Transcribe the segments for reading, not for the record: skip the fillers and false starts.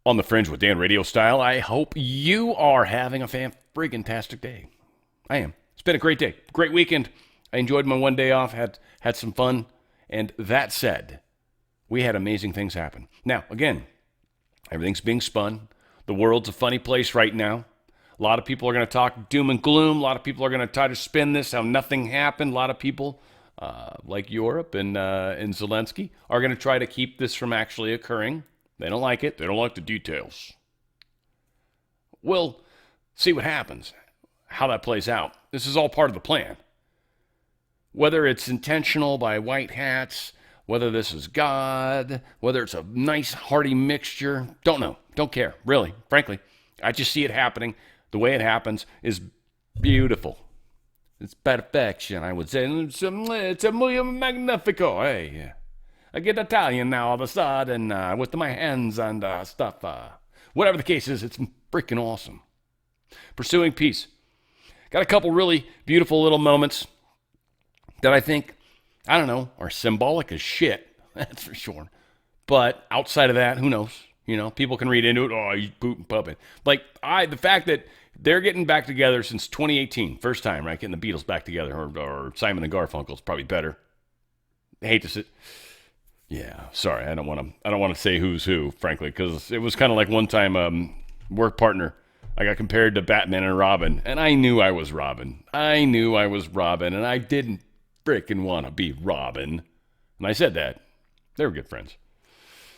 on the Fringe with Dan RadioStyle. I hope you are having a fan-friggin-tastic day. I am. It's been a great day, great weekend. I enjoyed my one day off, had some fun. And that said, we had amazing things happen. Now, again, everything's being spun. The world's a funny place right now. A lot of people are going to talk doom and gloom. A lot of people are going to try to spin this how nothing happened. A lot of people, like Europe and Zelensky, are going to try to keep this from actually occurring. They don't like it. They don't like the details. We'll see what happens, how that plays out. This is all part of the plan. Whether it's intentional by white hats, whether this is God, whether it's a nice hearty mixture, don't know. Don't care, really, frankly. I just see it happening. The way it happens is beautiful. It's perfection, I would say. It's a muy magnifico. Hey, I get Italian now all of a sudden with my hands and stuff. Whatever the case is, it's freaking awesome. Pursuing peace. Got a couple really beautiful little moments that I think, I don't know, are symbolic as shit. That's for sure. But outside of that, who knows? You know, people can read into it. Oh, he's Putin puppet. Like, the fact that they're getting back together since 2018, first time, right? Getting the Beatles back together, or Simon and Garfunkel's probably better. I hate to say. Yeah, sorry, I don't want to say who's who, frankly, because it was kind of like one time, work partner. I got compared to Batman and Robin, and I knew I was Robin. And I didn't freaking want to be Robin. And I said that. They were good friends.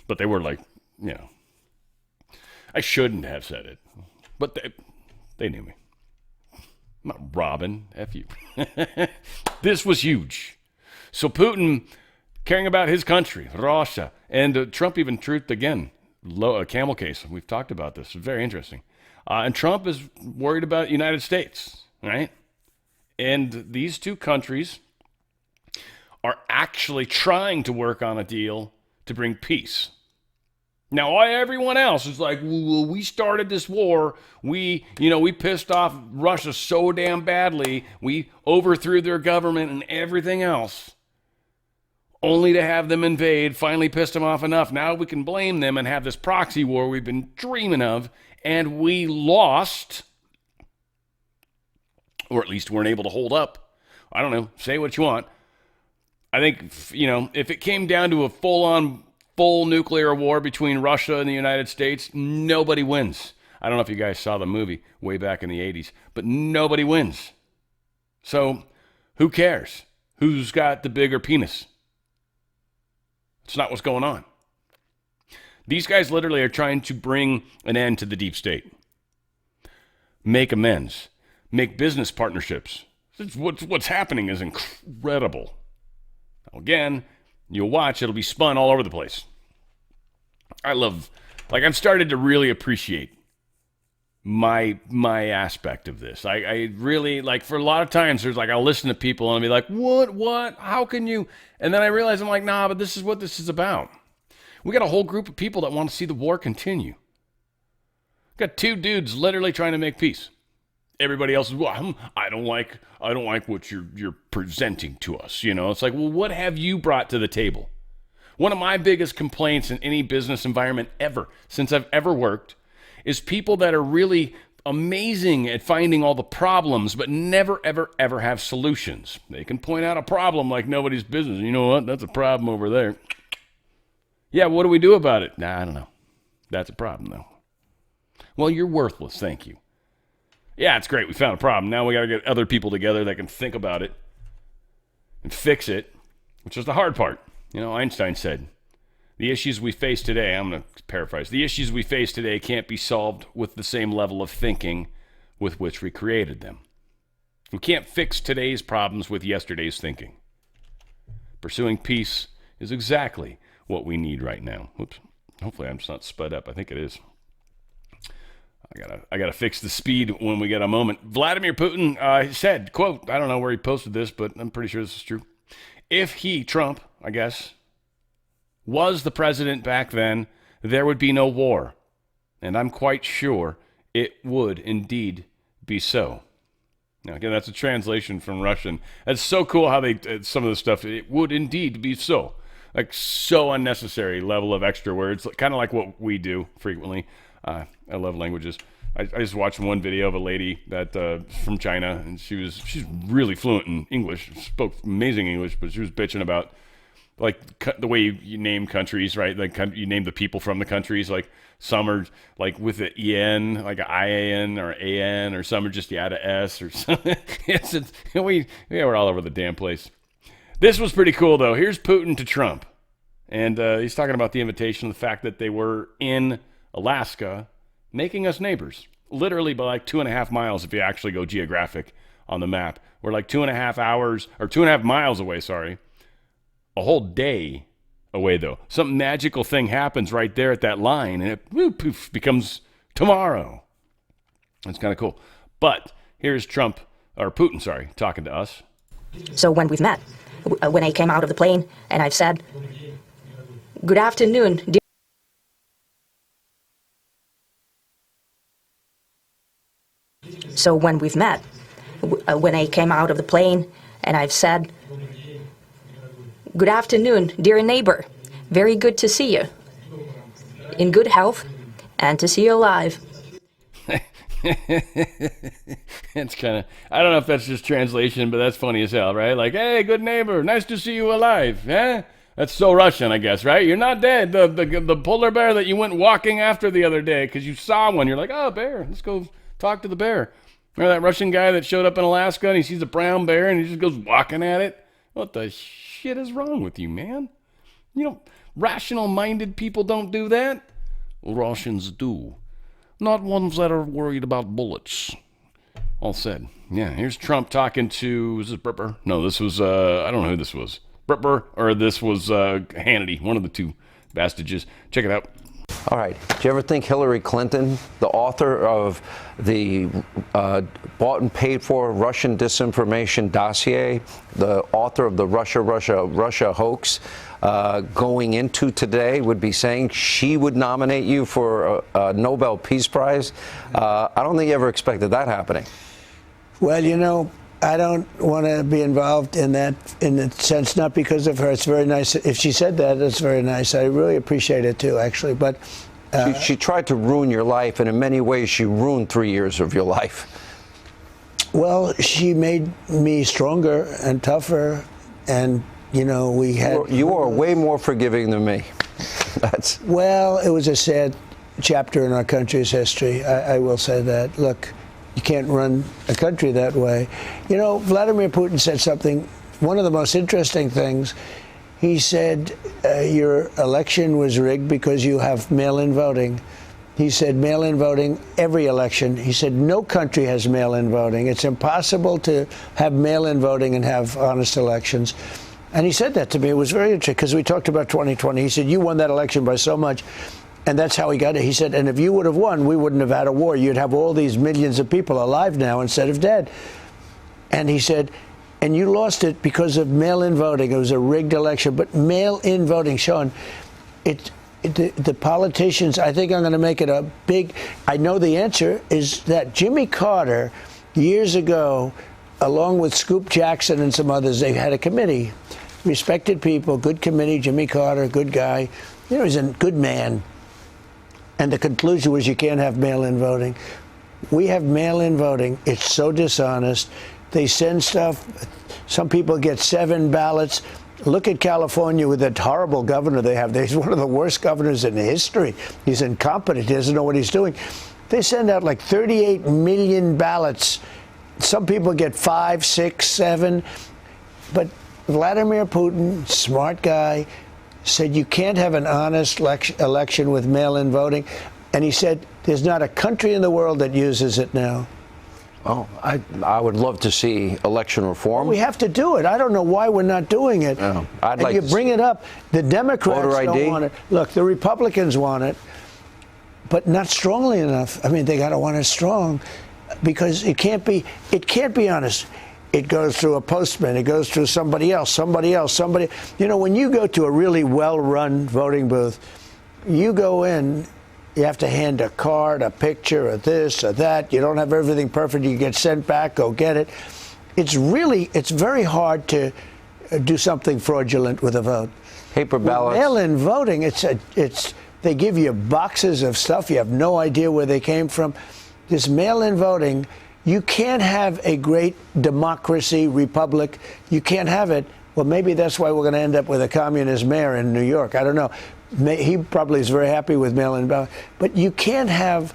But they were like, you know, I shouldn't have said it. But they knew me. I'm not Robin. F you. This was huge. So Putin caring about his country, Russia, and Trump even truthed again. A camel case. We've talked about this. It's very interesting. And Trump is worried about the United States, right? And these two countries are actually trying to work on a deal to bring peace. Now, everyone else is like, well, we started this war. We pissed off Russia so damn badly. We overthrew their government and everything else, only to have them invade, finally pissed them off enough. Now we can blame them and have this proxy war we've been dreaming of, and we lost, or at least weren't able to hold up. I don't know, say what you want. I think, if it came down to a full nuclear war between Russia and the United States, nobody wins. I don't know if you guys saw the movie way back in the 80s, but nobody wins. So who cares? Who's got the bigger penis? It's not what's going on. These guys literally are trying to bring an end to the deep state. Make amends. Make business partnerships. What's happening is incredible. Now, again, you'll watch, it'll be spun all over the place. I've started to really appreciate my aspect of this. I really, for a lot of times, I'll listen to people and I'll be like, what, how can you? And then I realize I'm like, nah, but this is what this is about. We got a whole group of people that want to see the war continue. Got two dudes literally trying to make peace. Everybody else is, well, I don't like what you're presenting to us. It's like, well, what have you brought to the table? One of my biggest complaints in any business environment ever, since I've ever worked, is people that are really amazing at finding all the problems, but never, ever, ever have solutions. They can point out a problem like nobody's business. You know what? That's a problem over there. Yeah, what do we do about it? Nah, I don't know. That's a problem, though. Well, you're worthless. Thank you. Yeah, it's great. We found a problem. Now we got to get other people together that can think about it and fix it, which is the hard part. Einstein said, the issues we face today, I'm going to paraphrase, the issues we face today can't be solved with the same level of thinking with which we created them. We can't fix today's problems with yesterday's thinking. Pursuing peace is exactly what we need right now. Whoops. Hopefully I'm just not sped up. I think it is. I gotta fix the speed when we get a moment. Vladimir Putin said, quote, I don't know where he posted this, but I'm pretty sure this is true. If he, Trump, I guess, was the president back then, there would be no war. And I'm quite sure it would indeed be so. Now, again, that's a translation from Russian. It's so cool how some of this stuff, it would indeed be so. Like so unnecessary level of extra words, kind of like what we do frequently. I love languages. I just watched one video of a lady that from China, and she's really fluent in English, spoke amazing English, but she was bitching about like the way you name countries, right? Like you name the people from the countries. Like some are like with an en, like an ian or an, or some are just you add a s or something. We're all over the damn place. This was pretty cool though. Here's Putin to Trump, and he's talking about the invitation, the fact that they were in Alaska, making us neighbors, literally by like 2.5 miles if you actually go geographic on the map. We're like 2.5 hours or 2.5 miles away. Sorry. A whole day away, though. Some magical thing happens right there at that line, and it poof, becomes tomorrow. That's kind of cool. But here's Putin, talking to us. So when we've met, when I came out of the plane, and I've said, "Good afternoon, dear." So when we've met, when I came out of the plane, and I've said, "Good afternoon, dear neighbor. Very good to see you. In good health, and to see you alive." It's kind of, I don't know if that's just translation, but that's funny as hell, right? Like, hey, good neighbor, nice to see you alive. Eh? That's so Russian, I guess, right? You're not dead. The polar bear that you went walking after the other day because you saw one. You're like, oh, bear, let's go talk to the bear. Remember that Russian guy that showed up in Alaska and he sees a brown bear and he just goes walking at it? What the shit is wrong with you, man? Rational-minded people don't do that. Russians do. Not ones that are worried about bullets. All said. Yeah, here's Trump talking to, was this Bripper? No, this was, I don't know who this was. Bripper, or this was Hannity, one of the two bastages. Check it out. All right. Do you ever think Hillary Clinton, the author of the bought and paid for Russian disinformation dossier, the author of the Russia hoax, going into today would be saying she would nominate you for a Nobel Peace Prize? I don't think you ever expected that happening. Well, I don't want to be involved in that in the sense, not because of her. It's very nice. If she said that, it's very nice. I really appreciate it, too, actually. But she tried to ruin your life, and in many ways, she ruined 3 years of your life. Well, she made me stronger and tougher, and, we had... You are way more forgiving than me. Well, it was a sad chapter in our country's history. I will say that. Look, you can't run a country that way. Vladimir Putin said something, one of the most interesting things. He said, your election was rigged because you have mail-in voting. He said mail-in voting, every election. He said no country has mail-in voting. It's impossible to have mail-in voting and have honest elections. And he said that to me. It was very interesting because we talked about 2020. He said, you won that election by so much. And that's how he got it. He said, and if you would have won, we wouldn't have had a war. You'd have all these millions of people alive now instead of dead. And he said, and you lost it because of mail-in voting. It was a rigged election. But mail-in voting, Sean, the politicians, I think I'm going to make it a big, I know the answer is that Jimmy Carter, years ago, along with Scoop Jackson and some others, they had a committee. Respected people, good committee, Jimmy Carter, good guy. He's a good man. And the conclusion was you can't have mail-in voting. We have mail-in voting. It's so dishonest. They send stuff. Some people get 7 ballots. Look at California with that horrible governor they have. He's one of the worst governors in history. He's incompetent. He doesn't know what he's doing. They send out like 38 million ballots. Some people get 5, 6, 7. But Vladimir Putin, smart guy, said you can't have an honest election with mail-in voting. And he said there's not a country in the world that uses it now. Oh, I would love to see election reform. Well, we have to do it. I don't know why we're not doing it. Oh, I'd like you to bring it up. The Democrats don't want it. Look, the Republicans want it, but not strongly enough. I mean, they got to want it strong because it can't be honest. It goes through a postman. It goes through somebody else. When you go to a really well-run voting booth, you go in, you have to hand a card, a picture, or this, or that. You don't have everything perfect. You get sent back. Go get it. It's very hard to do something fraudulent with a vote. Paper ballots. Mail-in voting, they give you boxes of stuff. You have no idea where they came from. This mail-in voting, you can't have a great democracy, republic. You can't have it. Well, maybe that's why we're going to end up with a communist mayor in New York. I don't know. He probably is very happy with mail-in ballot. But you can't have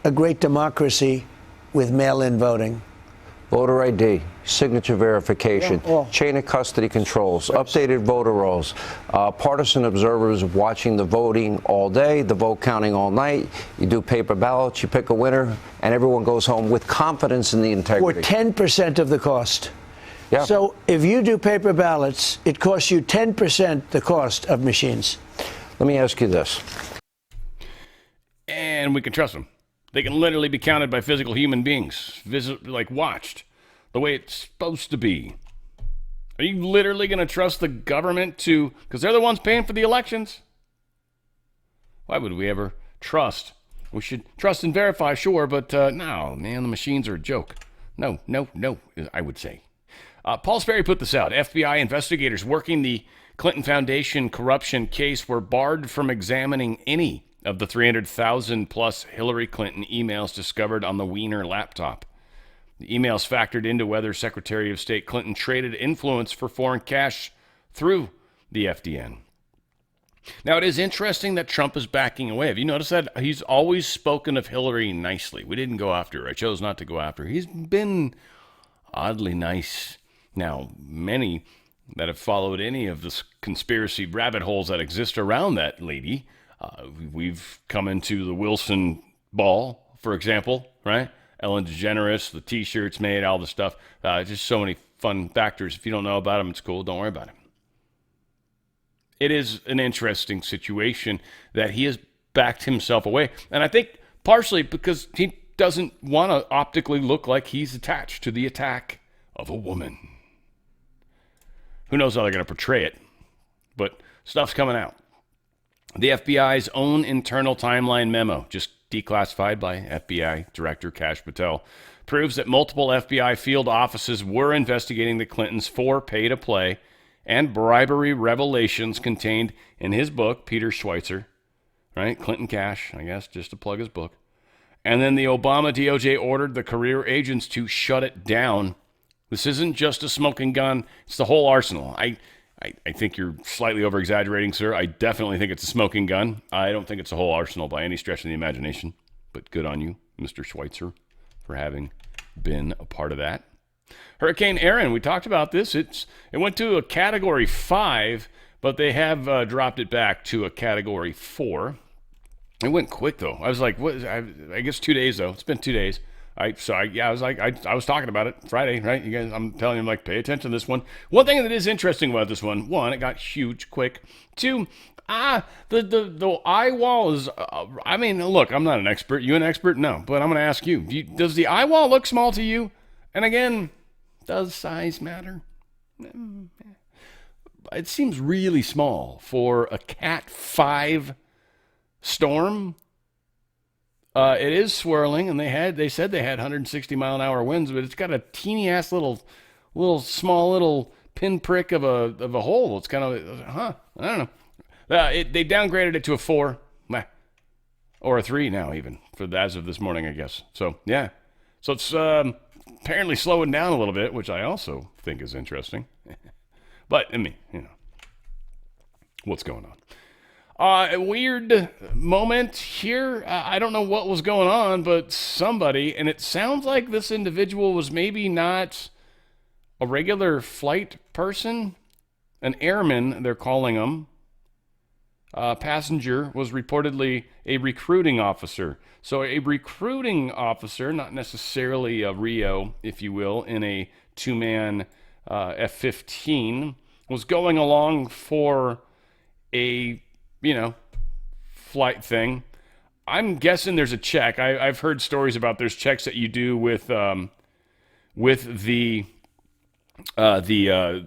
a great democracy with mail-in voting. Voter ID, signature verification, chain of custody controls, updated voter rolls, partisan observers watching the voting all day, the vote counting all night. You do paper ballots, you pick a winner, and everyone goes home with confidence in the integrity. For 10% of the cost. Yeah. So if you do paper ballots, it costs you 10% the cost of machines. Let me ask you this. And we can trust them. They can literally be counted by physical human beings, watched the way it's supposed to be. Are you literally going to trust the government because they're the ones paying for the elections? Why would we ever trust? We should trust and verify, sure, but no, man, the machines are a joke. No, I would say. Paul Sperry put this out. FBI investigators working the Clinton Foundation corruption case were barred from examining any of the 300,000 plus Hillary Clinton emails discovered on the Wiener laptop. The emails factored into whether Secretary of State Clinton traded influence for foreign cash through the FDN. Now, it is interesting that Trump is backing away. Have you noticed that? He's always spoken of Hillary nicely. We didn't go after her. I chose not to go after her. He's been oddly nice. Now, many that have followed any of the conspiracy rabbit holes that exist around that lady, we've come into the Wilson ball, for example, right? Ellen DeGeneres, the T-shirts made, all the stuff. Just so many fun factors. If you don't know about them, it's cool. Don't worry about it. It is an interesting situation that he has backed himself away. And I think partially because he doesn't want to optically look like he's attached to the attack of a woman. Who knows how they're going to portray it, but stuff's coming out. The FBI's own internal timeline memo, just declassified by FBI Director Kash Patel, proves that multiple FBI field offices were investigating the Clintons for pay-to-play and bribery revelations contained in his book, Peter Schweitzer, right? Clinton Cash, I guess, just to plug his book. And then the Obama DOJ ordered the career agents to shut it down. This isn't just a smoking gun. It's the whole arsenal. I think you're slightly over-exaggerating, sir. I definitely think it's a smoking gun. I don't think it's a whole arsenal by any stretch of the imagination. But good on you, Mr. Schweitzer, for having been a part of that. Hurricane Erin, we talked about this. It went to a Category 5, but they have dropped it back to a Category 4. It went quick, though. I was like, what? I guess 2 days, though. It's been 2 days. I was talking about it Friday, right? You guys, I'm telling you, pay attention to this one. One thing that is interesting about this one, one, it got huge quick. Two, the eye wall is, look, I'm not an expert. You an expert? No, but I'm going to ask you, does the eye wall look small to you? And again, does size matter? It seems really small for a Cat 5 storm. It is swirling, and they said they had 160-mile-an-hour winds, but it's got a teeny-ass little small pinprick of a hole. It's kind of, I don't know. They downgraded it to a 4, or a 3 now, even, as of this morning, I guess. So, yeah. So it's apparently slowing down a little bit, which I also think is interesting. But, what's going on? A weird moment here. I don't know what was going on, but somebody, and it sounds like this individual was maybe not a regular flight person, an airman, they're calling him. Passenger was reportedly a recruiting officer. So a recruiting officer, not necessarily a Rio, if you will, in a two-man F-15, was going along for a flight thing. I'm guessing there's a check. I've heard stories about there's checks that you do with the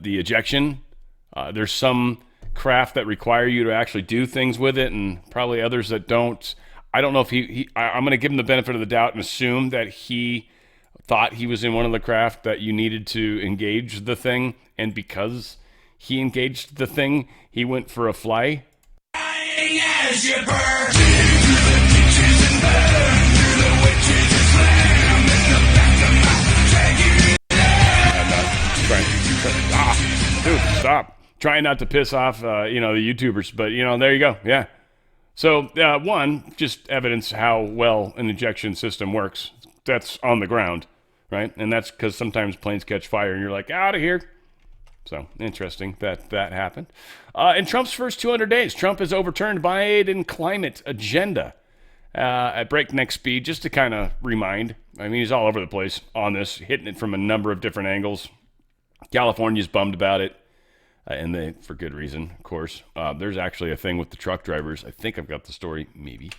ejection. There's some craft that require you to actually do things with it, and probably others that don't. I don't know if I'm going to give him the benefit of the doubt and assume that he thought he was in one of the craft that you needed to engage the thing, and because he engaged the thing. He went for a fly. As you burn into the ditches and burn through the witches and slam in the back of my drag you Dude, stop. Trying not to piss off, the YouTubers, but, there you go. Yeah. So, one, just evidence how well an ejection system works. That's on the ground, right? And that's because sometimes planes catch fire and you're like, out of here. So, interesting that happened. In Trump's first 200 days, Trump has overturned Biden climate agenda at breakneck speed, just to kind of remind. I mean, he's all over the place on this, hitting it from a number of different angles. California's bummed about it, and for good reason, of course. There's actually a thing with the truck drivers. I think I've got the story, maybe.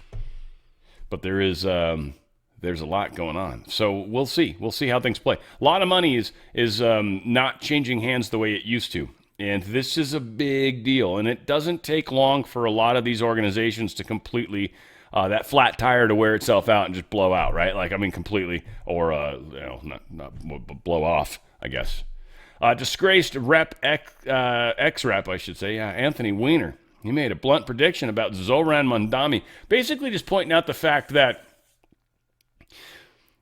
But there's a lot going on. So we'll see. We'll see how things play. A lot of money is not changing hands the way it used to. And this is a big deal. And it doesn't take long for a lot of these organizations to completely, that flat tire to wear itself out and just blow out, right? Completely, or, not blow off, I guess. Disgraced ex-rep, I should say, Anthony Weiner. He made a blunt prediction about Zoran Mamdani, basically just pointing out the fact that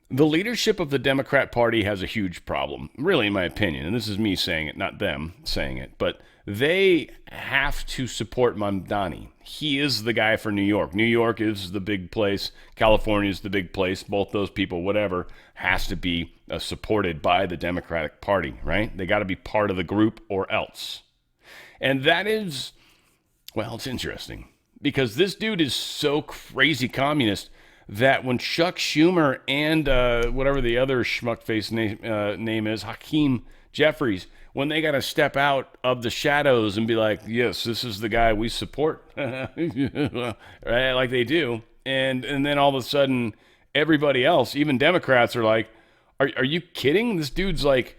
the leadership of the Democrat Party has a huge problem, really, in my opinion, and this is me saying it, not them saying it, but they have to support Mamdani. He is the guy for New York. New York is the big place. California is the big place. Both those people, whatever, has to be supported by the Democratic Party, right? They got to be part of the group or else. And that is, well, it's interesting because this dude is so crazy communist that when Chuck Schumer and whatever the other schmuckface name is, Hakeem Jeffries, when they got to step out of the shadows and be like, yes, this is the guy we support, right? Like they do. And then all of a sudden, everybody else, even Democrats, are like, are you kidding? This dude's like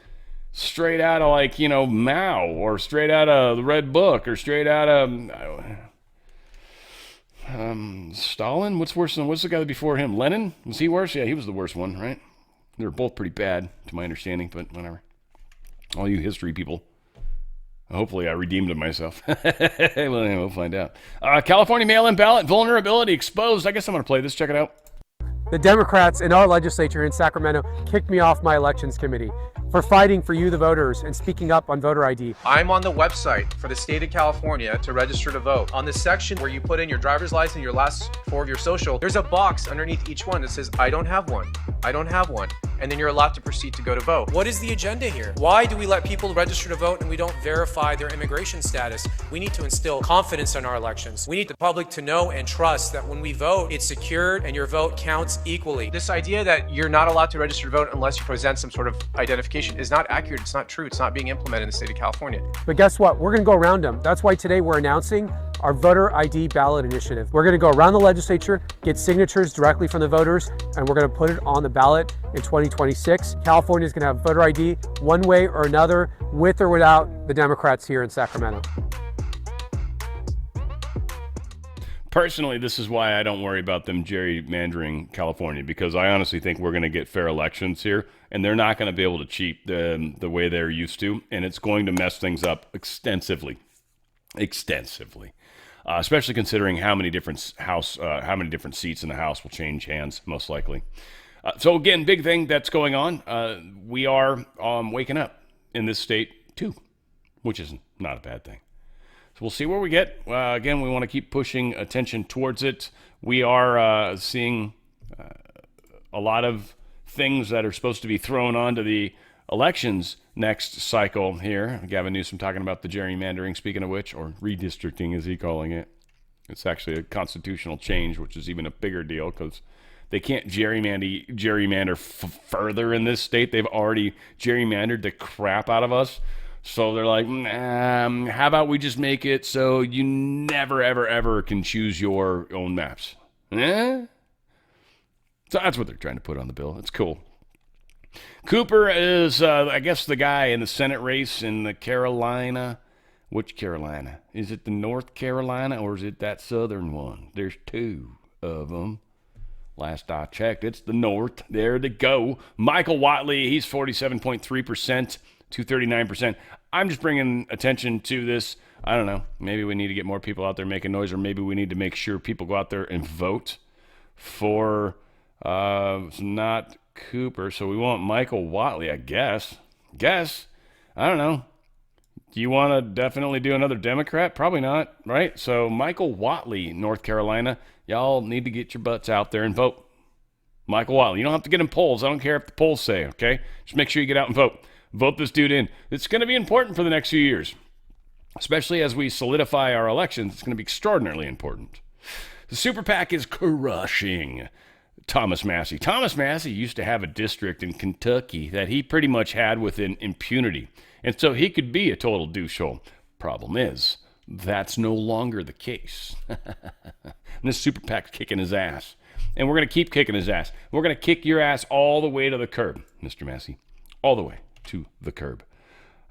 straight out of Mao, or straight out of the Red Book, or straight out of Stalin. What's the guy before him? Lenin? Was he worse? Yeah, he was the worst one, right? They were both pretty bad, to my understanding, but whatever. All you history people. Hopefully I redeemed myself. We'll find out. California mail-in ballot vulnerability exposed. I guess I'm going to play this. Check it out. The Democrats in our legislature in Sacramento kicked me off my elections committee for fighting for you, the voters, and speaking up on voter ID. I'm on the website for the state of California to register to vote. On the section where you put in your driver's license, your last four of your social, there's a box underneath each one that says, I don't have one. I don't have one. And then you're allowed to proceed to go to vote. What is the agenda here? Why do we let people register to vote and we don't verify their immigration status? We need to instill confidence in our elections. We need the public to know and trust that when we vote, it's secured and your vote counts equally. This idea that you're not allowed to register to vote unless you present some sort of identification is not accurate. It's not true. It's not being implemented in the state of California. But guess what? We're going to go around them. That's why today we're announcing our voter ID ballot initiative. We're going to go around the legislature, get signatures directly from the voters, and we're going to put it on the ballot in 2026. California is going to have voter ID one way or another, with or without the Democrats here in Sacramento. Personally, this is why I don't worry about them gerrymandering California, because I honestly think we're going to get fair elections here, and they're not going to be able to cheat the way they're used to, and it's going to mess things up extensively. Especially considering how many different seats in the House will change hands, most likely. So again, big thing that's going on. We are waking up in this state too, which is not a bad thing. So we'll see where we get. Again, we want to keep pushing attention towards it. We are seeing a lot of things that are supposed to be thrown onto the elections next cycle here. Gavin Newsom talking about the gerrymandering, speaking of which, or redistricting as he's calling it. It's actually a constitutional change, which is even a bigger deal because they can't gerrymander further in this state. They've already gerrymandered the crap out of us. So they're like, how about we just make it so you never, ever, ever can choose your own maps? So that's what they're trying to put on the bill. It's cool. Cooper is, I guess, the guy in the Senate race in the Carolina. Which Carolina? Is it the North Carolina or is it that southern one? There's two of them. Last I checked, it's the North. There they go. Michael Watley, he's 47.3%, 239%. I'm just bringing attention to this. I don't know. Maybe we need to get more people out there making noise, or maybe we need to make sure people go out there and vote for not Cooper. So we want Michael Watley, I guess. I don't know. Do you want to definitely do another Democrat? Probably not, right? So Michael Watley, North Carolina, y'all need to get your butts out there and vote. Michael Watley. You don't have to get in polls. I don't care if the polls say, okay? Just make sure you get out and vote. Vote this dude in. It's going to be important for the next few years, especially as we solidify our elections. It's going to be extraordinarily important. The super PAC is crushing Thomas Massie. Thomas Massie used to have a district in Kentucky that he pretty much had within impunity. And so he could be a total douchehole. Problem is, that's no longer the case. And this super PAC's kicking his ass. And we're going to keep kicking his ass. We're going to kick your ass all the way to the curb, Mr. Massie. All the way to the curb.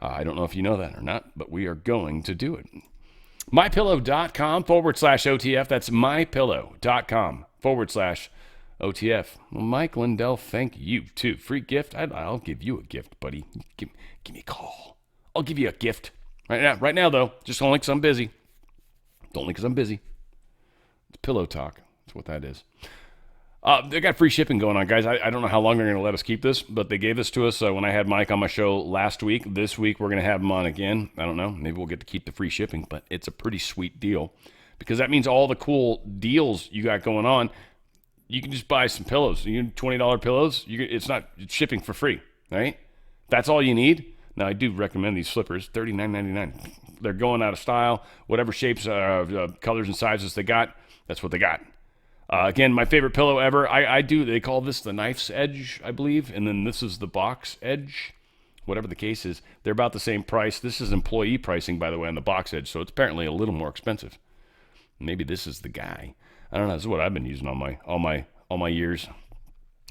I don't know if you know that or not, but we are going to do it. MyPillow.com/OTF. That's MyPillow.com/OTF. Well, Mike Lindell, thank you, too. Free gift? I'll give you a gift, buddy. Give me a call. I'll give you a gift. Right now, though, just only because I'm busy. Only because I'm busy. It's pillow talk. That's what that is. They got free shipping going on, guys. I don't know how long they're going to let us keep this, but they gave this to us when I had Mike on my show last week. This week, we're going to have him on again. I don't know. Maybe we'll get to keep the free shipping, but it's a pretty sweet deal because that means all the cool deals you got going on, you can just buy some pillows. You need $20 pillows. It's shipping for free, right? That's all you need. Now, I do recommend these slippers, $39.99. They're going out of style. Whatever shapes, colors, and sizes they got, that's what they got. Again, my favorite pillow ever. They call this the knife's edge, I believe, and then this is the box edge. Whatever the case is, they're about the same price. This is employee pricing, by the way, on the box edge, so it's apparently a little more expensive. Maybe this is the guy. I don't know. This is what I've been using all my years.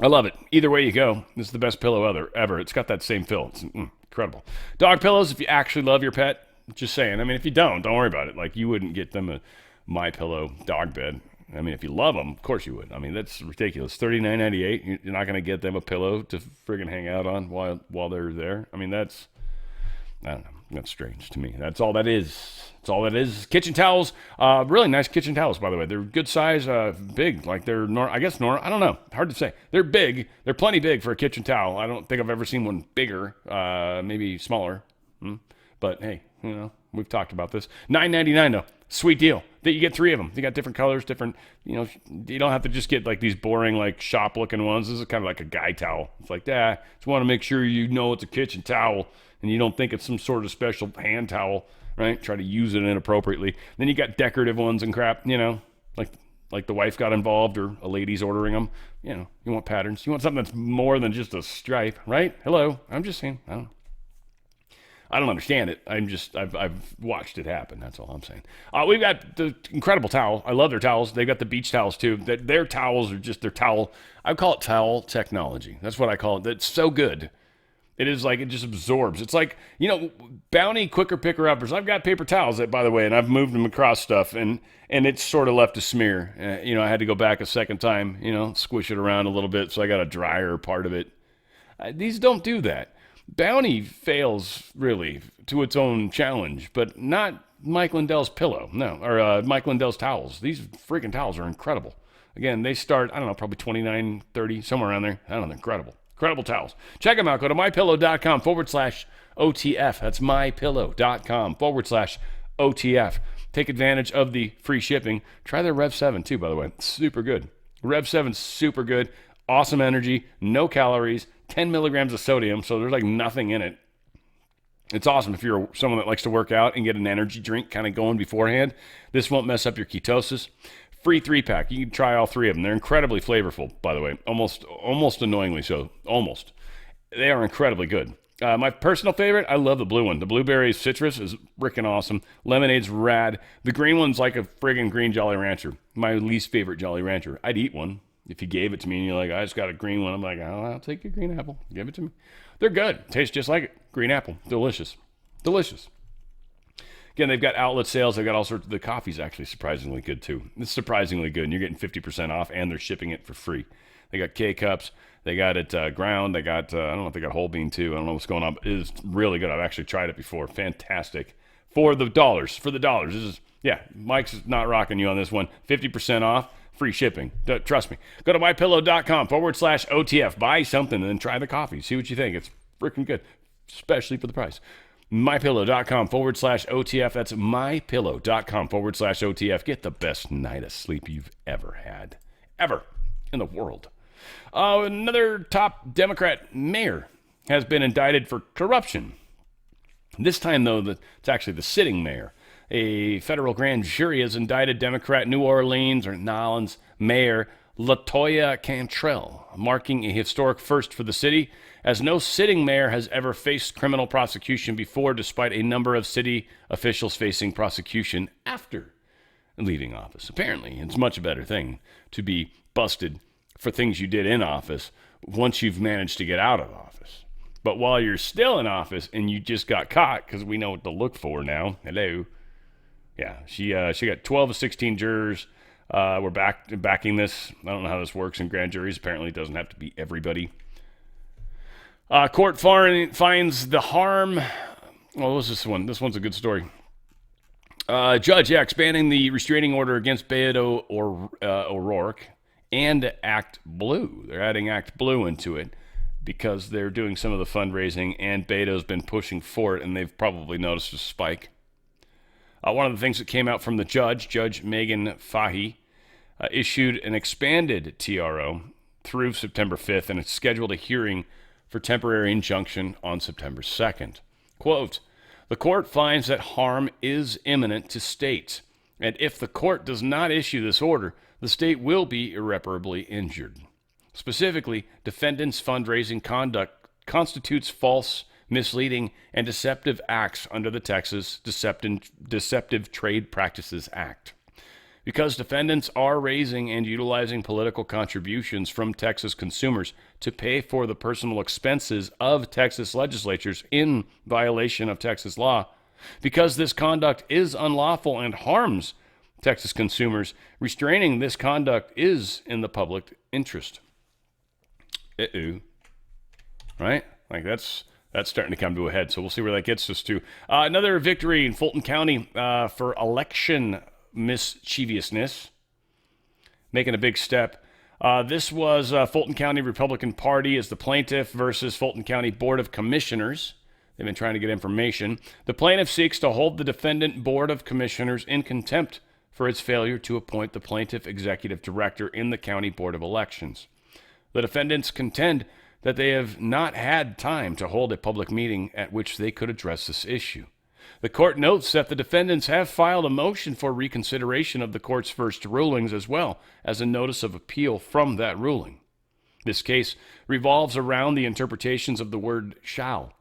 I love it. Either way you go, this is the best pillow ever. It's got that same feel. It's incredible. Dog pillows, if you actually love your pet, just saying. I mean, if you don't worry about it. Like, you wouldn't get them a MyPillow dog bed. I mean, if you love them, of course you would. I mean, that's ridiculous. $39.98. You're not going to get them a pillow to friggin' hang out on while they're there. I mean, I don't know. That's strange to me. That's all that is. That's all that is. Kitchen towels. Really nice kitchen towels, by the way. They're good size, big. Like they're, I don't know. Hard to say. They're big. They're plenty big for a kitchen towel. I don't think I've ever seen one bigger, maybe smaller. But hey, we've talked about this. $9.99 though. Sweet deal. That you get 3 of them. They got different colors, different, you don't have to just get like these boring, like shop looking ones. This is kind of like a guy towel. It's like, just want to make sure it's a kitchen towel and you don't think it's some sort of special hand towel, right? Try to use it inappropriately. Then you got decorative ones and crap, like the wife got involved or a lady's ordering them. You want patterns. You want something that's more than just a stripe, right? Hello. I'm just saying. I don't understand it. I've watched it happen. That's all I'm saying. We've got the incredible towel. I love their towels. They've got the beach towels too. Their towels are just their towel. I call it towel technology. That's what I call it. It's so good. It is like it just absorbs. It's like, Bounty quicker picker uppers. I've got paper towels that, by the way, and I've moved them across stuff and it's sort of left a smear. I had to go back a second time, squish it around a little bit. So I got a drier part of it. These don't do that. Bounty fails, really, to its own challenge, but not Mike Lindell's pillow, no, or Mike Lindell's towels. These freaking towels are incredible. Again, they start, I don't know, probably $29, $30, somewhere around there. I don't know, incredible. Incredible towels. Check them out. Go to MyPillow.com/OTF. That's MyPillow.com/OTF. Take advantage of the free shipping. Try their Rev 7, too, by the way. Super good. Rev 7's super good. Awesome energy. No calories. 10 milligrams of sodium, so there's like nothing in it. It's awesome if you're someone that likes to work out and get an energy drink kind of going beforehand. This won't mess up your ketosis. Free 3-pack. You can try all 3 of them. They're incredibly flavorful, by the way. Almost annoyingly so. Almost. They are incredibly good. My personal favorite, I love the blue one. The blueberry citrus is freaking awesome. Lemonade's rad. The green one's like a friggin' green Jolly Rancher. My least favorite Jolly Rancher. I'd eat one. If you gave it to me and you're like, I just got a green one, I'm like, I'll take your green apple. Give it to me. They're good. Tastes just like it. Green apple. Delicious. Delicious. Again, they've got outlet sales. They've got all sorts. The coffee's actually surprisingly good, too. It's surprisingly good, and you're getting 50% off, and they're shipping it for free. They got K-Cups. They got it ground. They got, I don't know if they got whole bean, too. I don't know what's going on, but it is really good. I've actually tried it before. Fantastic. For the dollars. This is, yeah, Mike's not rocking you on this one. 50% off, free shipping. Trust me. Go to MyPillow.com/OTF. Buy something and then try the coffee. See what you think. It's freaking good, especially for the price. MyPillow.com/OTF. That's MyPillow.com/OTF. Get the best night of sleep you've ever had. Ever in the world. Another top Democrat mayor has been indicted for corruption. This time, though, it's actually the sitting mayor. A federal grand jury has indicted Democrat New Orleans mayor LaToya Cantrell, marking a historic first for the city, as no sitting mayor has ever faced criminal prosecution before, despite a number of city officials facing prosecution after leaving office. Apparently, it's a much better thing to be busted for things you did in office once you've managed to get out of office. But while you're still in office and you just got caught, because we know what to look for now. Hello. Yeah, she got 12 of 16 jurors. We're backing this. I don't know how this works in grand juries. Apparently, it doesn't have to be everybody. Court finds the harm. Well, what's this one? This one's a good story. Judge, expanding the restraining order against Beto O'Rourke and Act Blue. They're adding Act Blue into it because they're doing some of the fundraising, and Beto's been pushing for it, and they've probably noticed a spike. One of the things that came out from the judge, Judge Megan Fahy, issued an expanded TRO through September 5th, and it's scheduled a hearing for temporary injunction on September 2nd. Quote, the court finds that harm is imminent to states, and if the court does not issue this order, the state will be irreparably injured. Specifically, defendants' fundraising conduct constitutes false, misleading, and deceptive acts under the Texas Deceptive Trade Practices Act. Because defendants are raising and utilizing political contributions from Texas consumers to pay for the personal expenses of Texas legislatures in violation of Texas law, because this conduct is unlawful and harms Texas consumers, restraining this conduct is in the public interest. Right? Like that's starting to come to a head, so we'll see where that gets us to. Another victory in Fulton County for election mischievousness, making a big step. This was Fulton County Republican Party as the plaintiff versus Fulton County Board of Commissioners. They've been trying to get information. The plaintiff seeks to hold the defendant Board of Commissioners in contempt for its failure to appoint the plaintiff executive director in the County Board of Elections. The defendants contend that they have not had time to hold a public meeting at which they could address this issue. The court notes that the defendants have filed a motion for reconsideration of the court's first rulings, as well as a notice of appeal from that ruling. This case revolves around the interpretations of the word shall.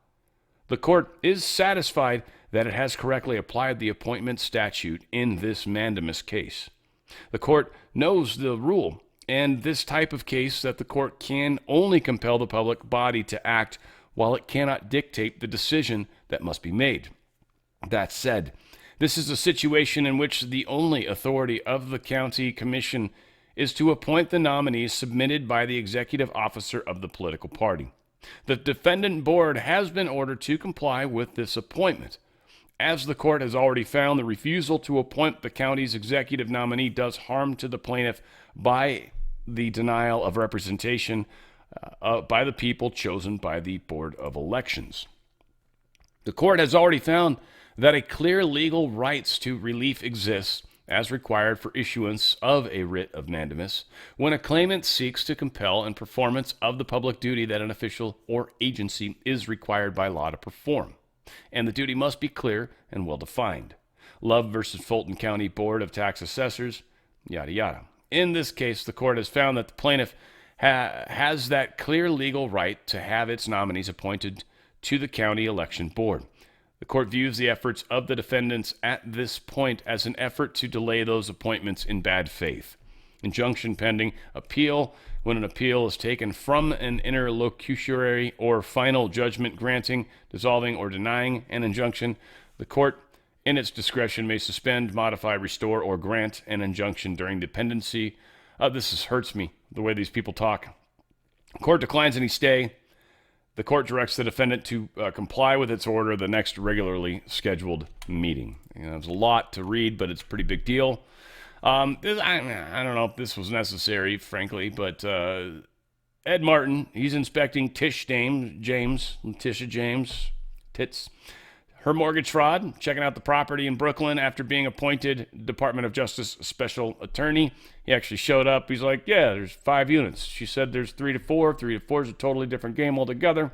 The court is satisfied that it has correctly applied the appointment statute in this mandamus case. The court knows the rule and this type of case that the court can only compel the public body to act while it cannot dictate the decision that must be made. That said, this is a situation in which the only authority of the county commission is to appoint the nominees submitted by the executive officer of the political party. The defendant board has been ordered to comply with this appointment. As the court has already found, the refusal to appoint the county's executive nominee does harm to the plaintiff by the denial of representation by the people chosen by the Board of Elections. The court has already found that a clear legal rights to relief exists as required for issuance of a writ of mandamus when a claimant seeks to compel and performance of the public duty that an official or agency is required by law to perform. And the duty must be clear and well defined. Love versus Fulton County Board of Tax Assessors, yada yada. In this case, the court has found that the plaintiff has that clear legal right to have its nominees appointed to the county election board. The court views the efforts of the defendants at this point as an effort to delay those appointments in bad faith. Injunction pending appeal. When an appeal is taken from an interlocutory or final judgment granting, dissolving, or denying an injunction, the court in its discretion, may suspend, modify, restore, or grant an injunction during the pendency. Hurts me, the way these people talk. Court declines any stay. The court directs the defendant to comply with its order the next regularly scheduled meeting. There's a lot to read, but it's a pretty big deal. I don't know if this was necessary, frankly, but Ed Martin, he's inspecting Letitia James, Tits, her mortgage fraud, checking out the property in Brooklyn after being appointed Department of Justice Special Attorney. He actually showed up. He's like, yeah, there's 5 units. She said there's 3 to 4. 3 to 4 is a totally different game altogether.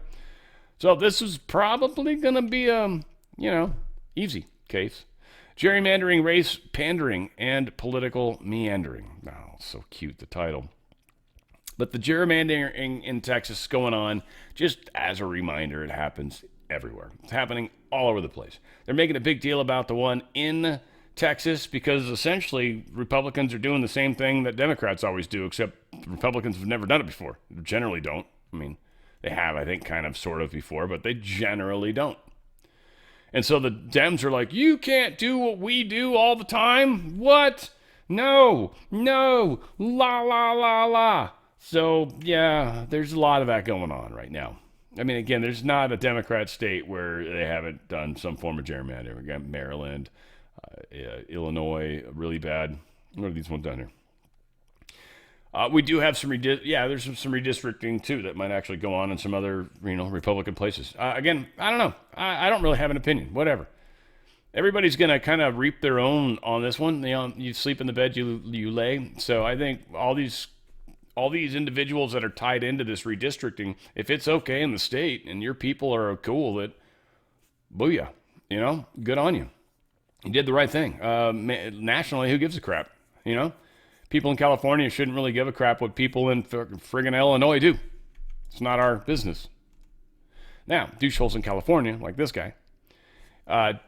So this is probably going to be a, easy case. Gerrymandering, race pandering, and political meandering. Oh, so cute, the title. But the gerrymandering in Texas is going on. Just as a reminder, it happens everywhere. It's happening all over the place. They're making a big deal about the one in Texas because essentially Republicans are doing the same thing that Democrats always do, except Republicans have never done it before. They generally don't. I mean, they have, I think, kind of, sort of before, but they generally don't. And so the Dems are like, you can't do what we do all the time? What? No, la, la, la, la. So, yeah, there's a lot of that going on right now. I mean, again, there's not a Democrat state where they haven't done some form of gerrymandering. We got Maryland, Illinois, really bad. What are these ones down here? We do have some, there's some redistricting, too, that might actually go on in some other, Republican places. Again, I don't know. I don't really have an opinion. Whatever. Everybody's going to kind of reap their own on this one. You sleep in the bed you lay. So I think all these individuals that are tied into this redistricting, if it's okay in the state and your people are cool, that booyah, good on you. You did the right thing. Nationally, who gives a crap? People in California shouldn't really give a crap what people in friggin' Illinois do. It's not our business. Now, doucheholes in California, like this guy.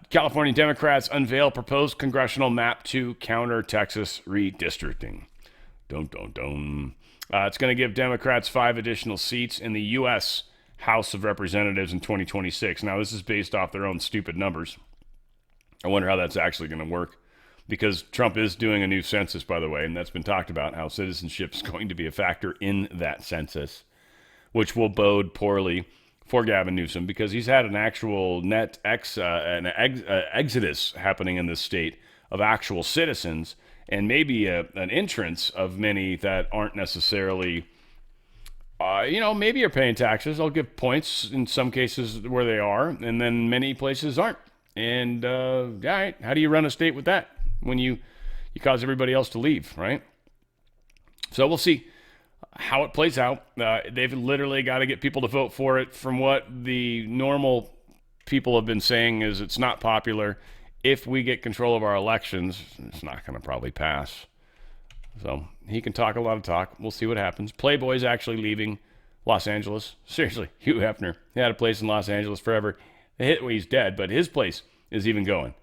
California Democrats unveil proposed congressional map to counter Texas redistricting. Dun. It's going to give Democrats 5 additional seats in the U.S. House of Representatives in 2026. Now, this is based off their own stupid numbers. I wonder how that's actually going to work, because Trump is doing a new census, by the way, and that's been talked about, how citizenship is going to be a factor in that census, which will bode poorly for Gavin Newsom, because he's had an actual exodus happening in this state of actual citizens, and maybe an entrance of many that aren't necessarily, maybe are paying taxes. I'll give points in some cases where they are, and then many places aren't. And, all right, how do you run a state with that when you cause everybody else to leave, right? So we'll see how it plays out. They've literally got to get people to vote for it. From what the normal people have been saying is it's not popular. If we get control of our elections, it's not going to probably pass. So he can talk a lot of talk. We'll see what happens. Playboy's actually leaving Los Angeles. Seriously, Hugh Hefner. He had a place in Los Angeles forever. He's dead, but his place is even going.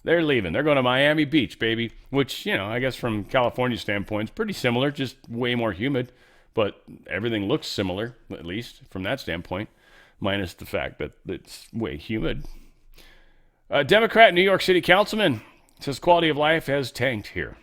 They're leaving. They're going to Miami Beach, baby, which, I guess from California's standpoint, is pretty similar, just way more humid. But everything looks similar, at least from that standpoint, minus the fact that it's way humid. A Democrat New York City councilman says quality of life has tanked here.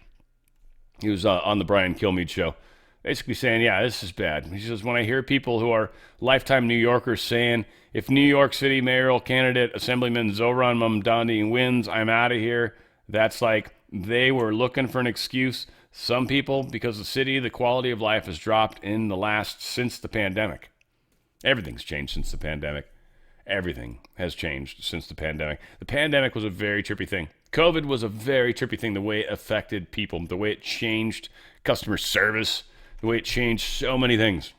He was on the Brian Kilmeade show, basically saying, yeah, this is bad. He says, when I hear people who are lifetime New Yorkers saying, if New York City mayoral candidate Assemblyman Zohran Mamdani wins, I'm out of here, that's like they were looking for an excuse. Some people, because the quality of life has dropped since the pandemic. Everything's changed since the pandemic. Everything has changed since the pandemic. The pandemic was a very trippy thing. COVID was a very trippy thing, the way it affected people, the way it changed customer service, the way it changed so many things.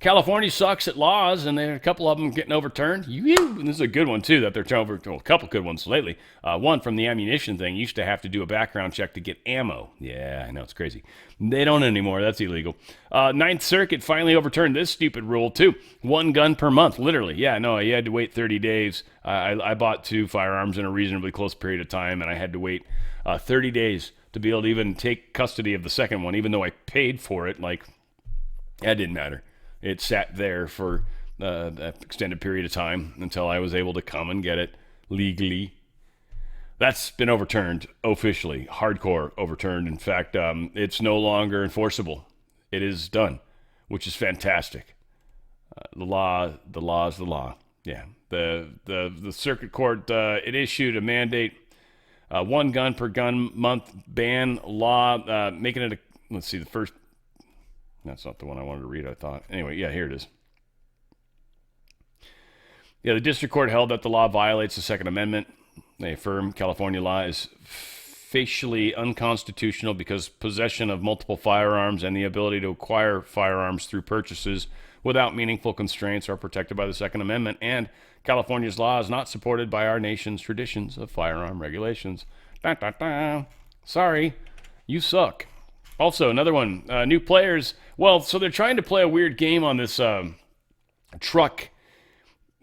California sucks at laws, and there are a couple of them getting overturned. And this is a good one, too, that they're turning over. A couple good ones lately. One from the ammunition thing. You used to have to do a background check to get ammo. Yeah, I know, it's crazy. They don't anymore. That's illegal. Ninth Circuit finally overturned this stupid rule, too. 1 gun per month, literally. Yeah, no, you had to wait 30 days. I bought 2 firearms in a reasonably close period of time, and I had to wait 30 days to be able to even take custody of the second one, even though I paid for it. Like, that didn't matter. It sat there for an extended period of time until I was able to come and get it legally. That's been overturned officially, hardcore overturned. In fact, it's no longer enforceable. It is done, which is fantastic. The law is the law. Yeah, the circuit court it issued a mandate, 1 gun per gun month ban law, making it let's see, the first. That's not the one I wanted to read, I thought. Anyway, yeah, here it is. Yeah, the district court held that the law violates the Second Amendment. They affirm California law is facially unconstitutional because possession of multiple firearms and the ability to acquire firearms through purchases without meaningful constraints are protected by the Second Amendment, and California's law is not supported by our nation's traditions of firearm regulations. Da, da, da. Sorry, you suck. Also, another one, new players. Well, so they're trying to play a weird game on this truck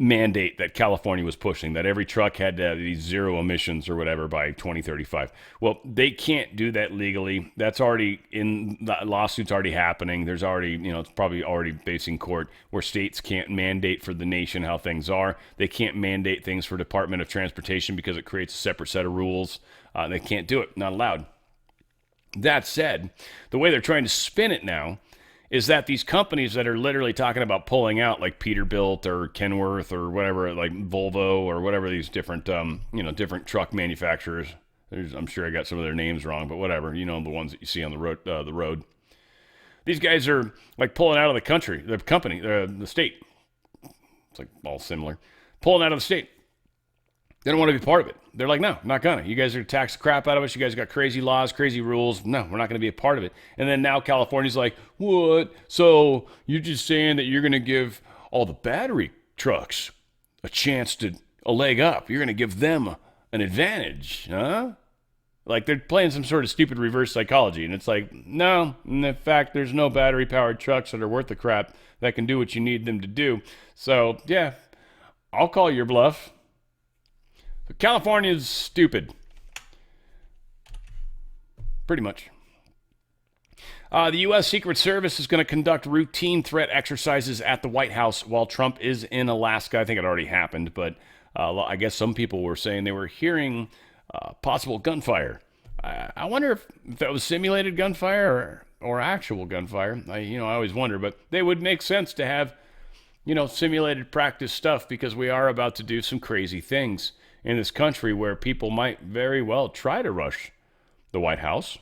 mandate that California was pushing, that every truck had to have these zero emissions or whatever by 2035. Well, they can't do that legally. That's already in the lawsuit's already happening. There's already, it's probably already facing court where states can't mandate for the nation how things are. They can't mandate things for Department of Transportation because it creates a separate set of rules. They can't do it. Not allowed. That said, the way they're trying to spin it now is that these companies that are literally talking about pulling out, like Peterbilt or Kenworth or whatever, like Volvo or whatever, these different, different truck manufacturers. I'm sure I got some of their names wrong, but whatever. The ones that you see on the road. These guys are like pulling out of the country, the company, the state. It's like all similar. Pulling out of the state. They don't want to be part of it. They're like, no, not gonna. You guys are tax the crap out of us. You guys got crazy laws, crazy rules. No, we're not gonna be a part of it. And then now California's like, what? So you're just saying that you're gonna give all the battery trucks a chance to a leg up? You're gonna give them an advantage, huh? Like they're playing some sort of stupid reverse psychology. And it's like, no, in fact, there's no battery powered trucks that are worth the crap that can do what you need them to do. So yeah, I'll call your bluff. California's stupid. Pretty much. The U.S. Secret Service is going to conduct routine threat exercises at the White House while Trump is in Alaska. I think it already happened, but I guess some people were saying they were hearing possible gunfire. I wonder if that was simulated gunfire or actual gunfire. I always wonder, but they would make sense to have, simulated practice stuff because we are about to do some crazy things in this country where people might very well try to rush the White House.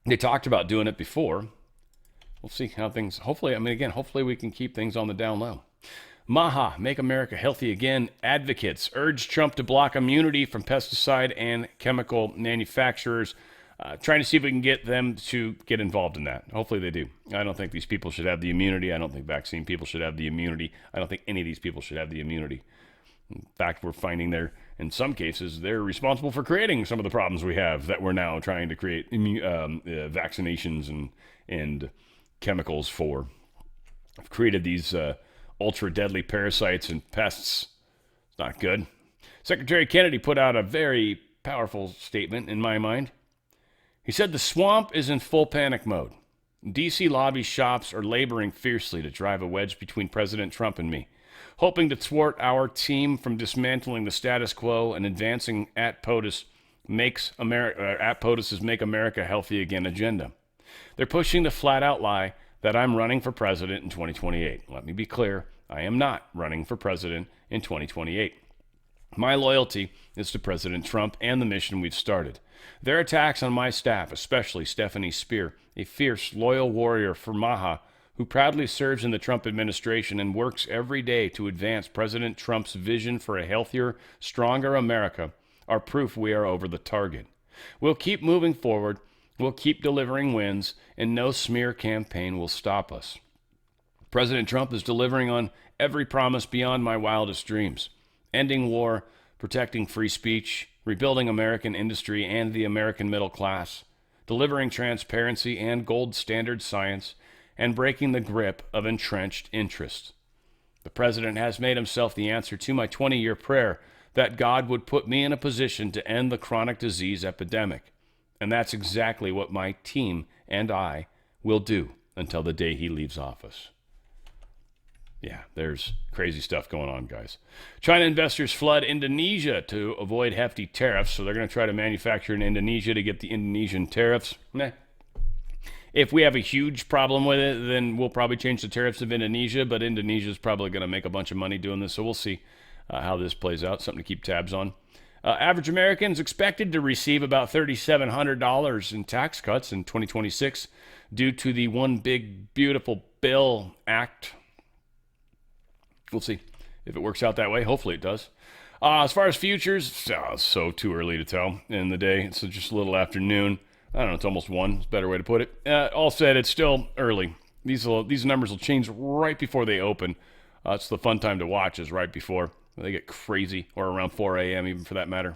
They talked about doing it before. We'll see how things, hopefully we can keep things on the down low. MAHA, Make America Healthy Again, advocates urge Trump to block immunity from pesticide and chemical manufacturers, trying to see if we can get them to get involved in that. Hopefully they do. I don't think these people should have the immunity. I don't think vaccine people should have the immunity. I don't think any of these people should have the immunity. In fact, we're finding in some cases, they're responsible for creating some of the problems we have that we're now trying to create vaccinations and chemicals for. I've created these ultra deadly parasites and pests. It's not good. Secretary Kennedy put out a very powerful statement in my mind. He said the swamp is in full panic mode. D.C. lobby shops are laboring fiercely to drive a wedge between President Trump and me, hoping to thwart our team from dismantling the status quo and advancing at POTUS's Make America Healthy Again agenda. They're pushing the flat-out lie that I'm running for president in 2028. Let me be clear, I am not running for president in 2028. My loyalty is to President Trump and the mission we've started. Their attacks on my staff, especially Stephanie Spear, a fierce, loyal warrior for MAHA, who proudly serves in the Trump administration and works every day to advance President Trump's vision for a healthier, stronger America, are proof we are over the target. We'll keep moving forward, we'll keep delivering wins, and no smear campaign will stop us. President Trump is delivering on every promise beyond my wildest dreams. Ending war, protecting free speech, rebuilding American industry and the American middle class, delivering transparency and gold standard science, and breaking the grip of entrenched interests. The president has made himself the answer to my 20-year prayer that God would put me in a position to end the chronic disease epidemic. And that's exactly what my team and I will do until the day he leaves office. Yeah, there's crazy stuff going on, guys. China investors flood Indonesia to avoid hefty tariffs, so they're going to try to manufacture in Indonesia to get the Indonesian tariffs. Meh. If we have a huge problem with it, then we'll probably change the tariffs of Indonesia, but Indonesia's probably going to make a bunch of money doing this, so we'll see how this plays out. Something to keep tabs on. Average Americans expected to receive about $3,700 in tax cuts in 2026 due to the One Big Beautiful Bill Act. We'll see if it works out that way. Hopefully it does. As far as futures, so too early to tell in the day. It's just a little afternoon. I don't know, it's almost 1. It's a better way to put it. All said, it's still early. These numbers will change right before they open. It's the fun time to watch is right before. They get crazy, or around 4 a.m. even for that matter.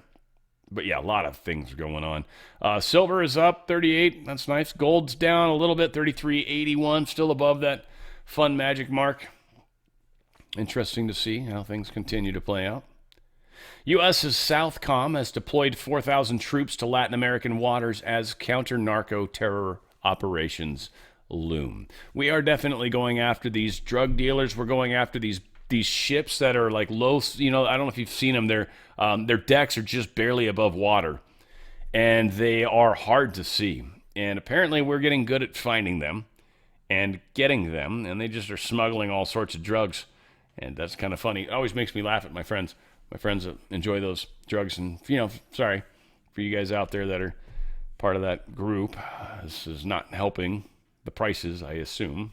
But yeah, a lot of things going on. Silver is up 38. That's nice. Gold's down a little bit, 33.81. Still above that fun magic mark. Interesting to see how things continue to play out. U.S.'s Southcom has deployed 4,000 troops to Latin American waters as counter-narco terror operations loom. We are definitely going after these drug dealers. We're going after these ships that are like low, I don't know if you've seen them. Their decks are just barely above water, and they are hard to see. And apparently we're getting good at finding them and getting them, and they just are smuggling all sorts of drugs. And that's kind of funny. It always makes me laugh at my friends. My friends that enjoy those drugs. And, sorry for you guys out there that are part of that group. This is not helping the prices, I assume.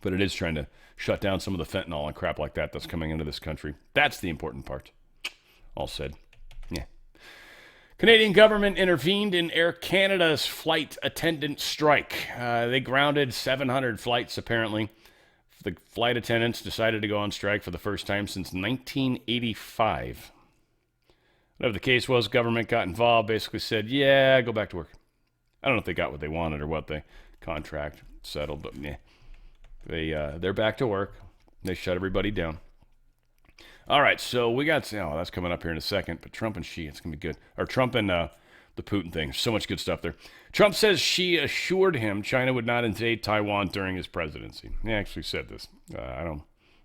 But it is trying to shut down some of the fentanyl and crap like that that's coming into this country. That's the important part. All said. Yeah. Canadian government intervened in Air Canada's flight attendant strike. They grounded 700 flights, apparently. The flight attendants decided to go on strike for the first time since 1985. Whatever the case was, government got involved, basically said, yeah, go back to work. I don't know if they got what they wanted or what the contract settled, but yeah. They're back to work. They shut everybody down. All right, so we got, that's coming up here in a second, but Trump and Xi, it's going to be good. Or Trump and the Putin thing. So much good stuff there. Trump says Xi assured him China would not invade Taiwan during his presidency. He actually said this.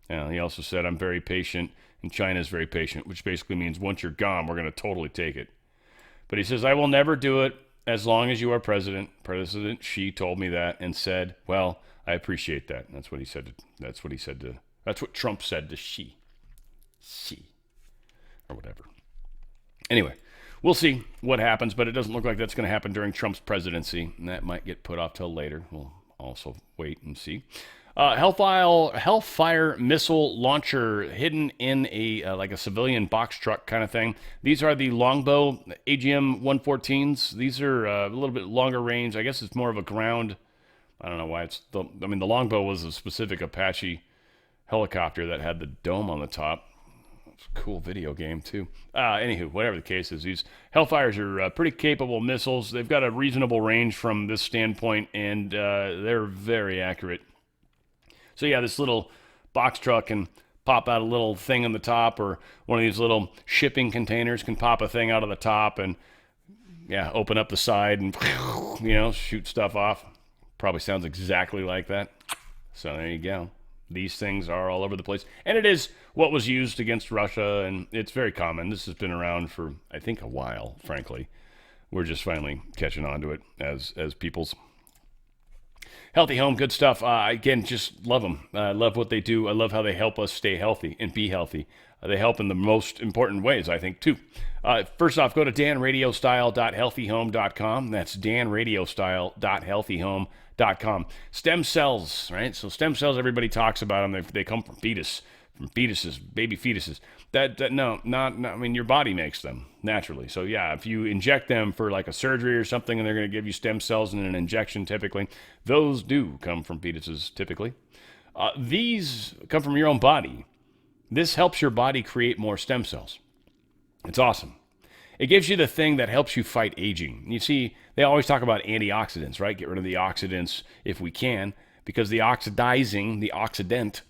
He also said, I'm very patient, and China is very patient, which basically means once you're gone, we're going to totally take it. But he says, I will never do it as long as you are president. President Xi told me that and said, well, I appreciate that. That's what he said. That's what Trump said to Xi. Or whatever. Anyway, we'll see what happens, but it doesn't look like that's going to happen during Trump's presidency, and that might get put off till later. We'll also wait and see. Hellfire missile launcher hidden in a civilian box truck kind of thing. These are the Longbow AGM-114s. These are a little bit longer range. I guess it's more of a ground. I don't know why the Longbow was a specific Apache helicopter that had the dome on the top. It's a cool video game, too. Anywho, whatever the case is, these Hellfires are pretty capable missiles. They've got a reasonable range from this standpoint, and they're very accurate. So, yeah, this little box truck can pop out a little thing on the top, or one of these little shipping containers can pop a thing out of the top and, open up the side and, shoot stuff off. Probably sounds exactly like that. So, there you go. These things are all over the place. And it is what was used against Russia, and it's very common. This has been around for, I think, a while, frankly. We're just finally catching on to it as people's. Healthy Home, good stuff. Again, just love them. I love what they do. I love how they help us stay healthy and be healthy. They help in the most important ways, I think, too. First off, go to danradiostyle.healthyhome.com. That's danradiostyle.healthyhome.com. Stem cells, right? So stem cells, everybody talks about them. They come from fetuses, baby fetuses. Your body makes them naturally. So yeah, if you inject them for like a surgery or something, and they're going to give you stem cells in an injection, typically, those do come from fetuses, typically. These come from your own body. This helps your body create more stem cells. It's awesome. It gives you the thing that helps you fight aging. You see, they always talk about antioxidants, right? Get rid of the oxidants if we can, because the oxidant,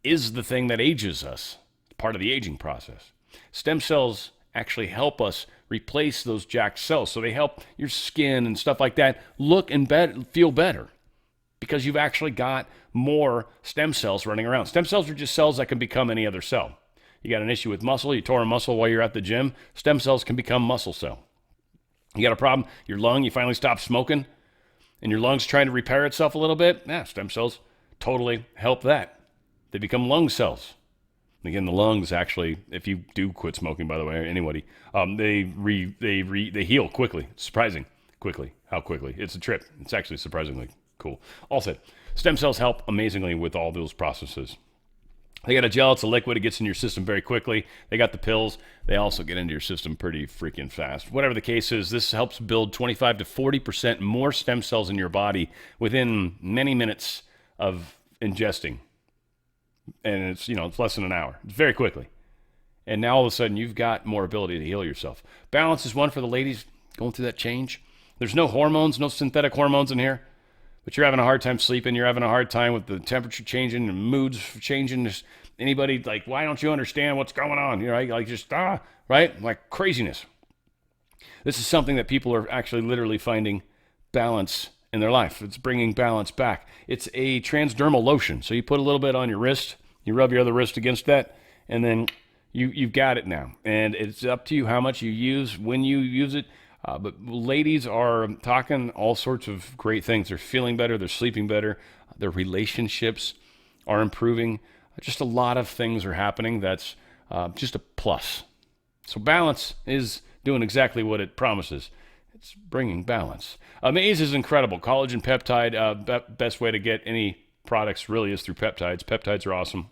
is the thing that ages us, part of the aging process. Stem cells actually help us replace those jacked cells, so they help your skin and stuff like that look and feel better. because you've actually got more stem cells running around. Stem cells are just cells that can become any other cell. You got an issue with muscle, you tore a muscle while you're at the gym, stem cells can become muscle cell. You got a problem, your lung, you finally stop smoking, and your lung's trying to repair itself a little bit, stem cells totally help that. They become lung cells. Again, the lungs actually, if you do quit smoking, by the way, or anybody, they heal quickly. It's surprising quickly, how quickly. It's a trip. It's actually surprisingly cool. Also, stem cells help amazingly with all those processes. They got a gel, it's a liquid, it gets in your system very quickly. They got the pills, they also get into your system pretty freaking fast. Whatever the case is, this helps build 25 to 40% more stem cells in your body within many minutes of ingesting. And it's, it's less than an hour. It's very quickly. And now all of a sudden you've got more ability to heal yourself. Balance is one for the ladies going through that change. There's no hormones, no synthetic hormones in here. But you're having a hard time sleeping. You're having a hard time with the temperature changing and moods changing. There's anybody like, why don't you understand what's going on? Like just, right? Like craziness. This is something that people are actually literally finding balance in their life. It's bringing balance back. It's a transdermal lotion. So you put a little bit on your wrist, you rub your other wrist against that, and then you've got it now. And it's up to you how much you use, when you use it. But ladies are talking all sorts of great things. They're feeling better. They're sleeping better. Their relationships are improving. Just a lot of things are happening. That's just a plus. So balance is doing exactly what it promises. It's bringing balance. Amaze is incredible. Collagen peptide, best way to get any products really is through peptides. Peptides are awesome.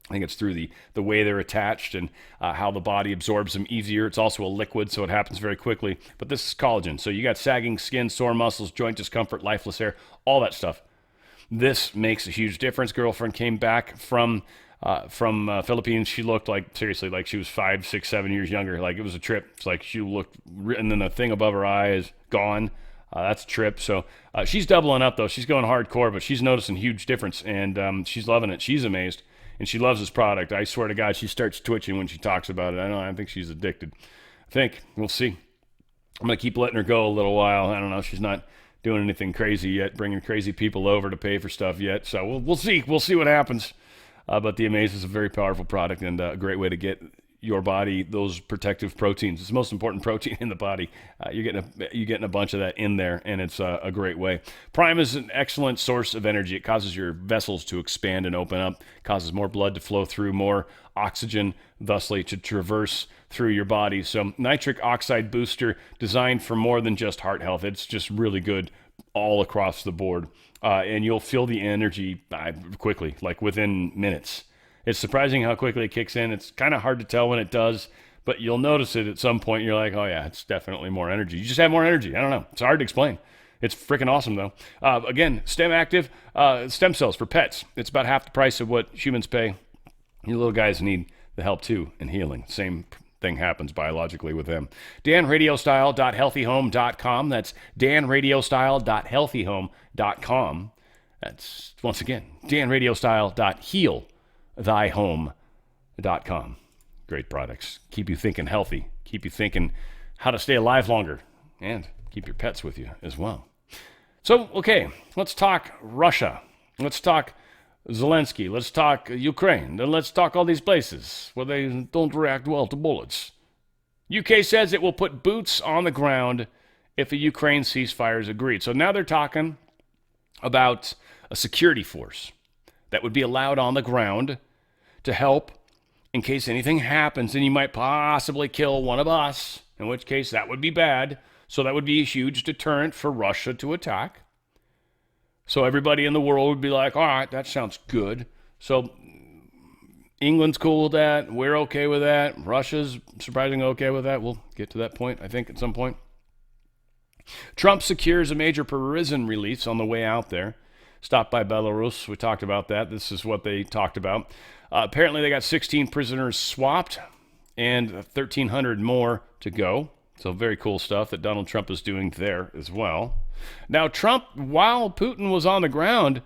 I think it's through the way they're attached and how the body absorbs them easier. It's also a liquid, so it happens very quickly. But this is collagen. So you got sagging skin, sore muscles, joint discomfort, lifeless hair, all that stuff. This makes a huge difference. Girlfriend came back from Philippines. She looked like, seriously, like she was 5, 6, 7 years younger. Like it was a trip. It's like she looked, and then the thing above her eye is gone. That's a trip. So she's doubling up, though. She's going hardcore, but she's noticing huge difference, and she's loving it. She's amazed. And she loves this product. I swear to God, she starts twitching when she talks about it. I think she's addicted. I think. We'll see. I'm going to keep letting her go a little while. I don't know. She's not doing anything crazy yet, bringing crazy people over to pay for stuff yet. So we'll see. We'll see what happens. But the Amaze is a very powerful product and a great way to get your body those protective proteins. It's the most important protein in the body. You're getting a bunch of that in there, and it's a great way. Prime is an excellent source of energy. It causes your vessels to expand and open up, causes more blood to flow through, more oxygen, thusly to traverse through your body. So nitric oxide booster, designed for more than just heart health. It's just really good all across the board, and you'll feel the energy quickly, like within minutes. It's surprising how quickly it kicks in. It's kind of hard to tell when it does, but you'll notice it at some point. You're like, oh yeah, it's definitely more energy. You just have more energy. I don't know. It's hard to explain. It's freaking awesome though. Again, stem active, stem cells for pets. It's about half the price of what humans pay. You little guys need the help too in healing. Same thing happens biologically with them. danradiostyle.healthyhome.com. That's danradiostyle.healthyhome.com. That's, once again, danradiostyle.healthyhome.com. Great products. Keep you thinking healthy. Keep you thinking how to stay alive longer. And keep your pets with you as well. So, okay, let's talk Russia. Let's talk Zelensky. Let's talk Ukraine. Then let's talk all these places where they don't react well to bullets. UK says it will put boots on the ground if a Ukraine ceasefire is agreed. So now they're talking about a security force that would be allowed on the ground to help in case anything happens and you might possibly kill one of us, in which case that would be bad. So that would be a huge deterrent for Russia to attack. So everybody in the world would be like, all right, that sounds good. So England's cool with that. We're okay with that. Russia's surprisingly okay with that. We'll get to that point, I think, at some point. Trump secures a major prison release on the way out there. Stopped by Belarus. We talked about that. This is what they talked about. Apparently, they got 16 prisoners swapped and 1,300 more to go. So very cool stuff that Donald Trump is doing there as well. Now, Trump, while Putin was on the ground,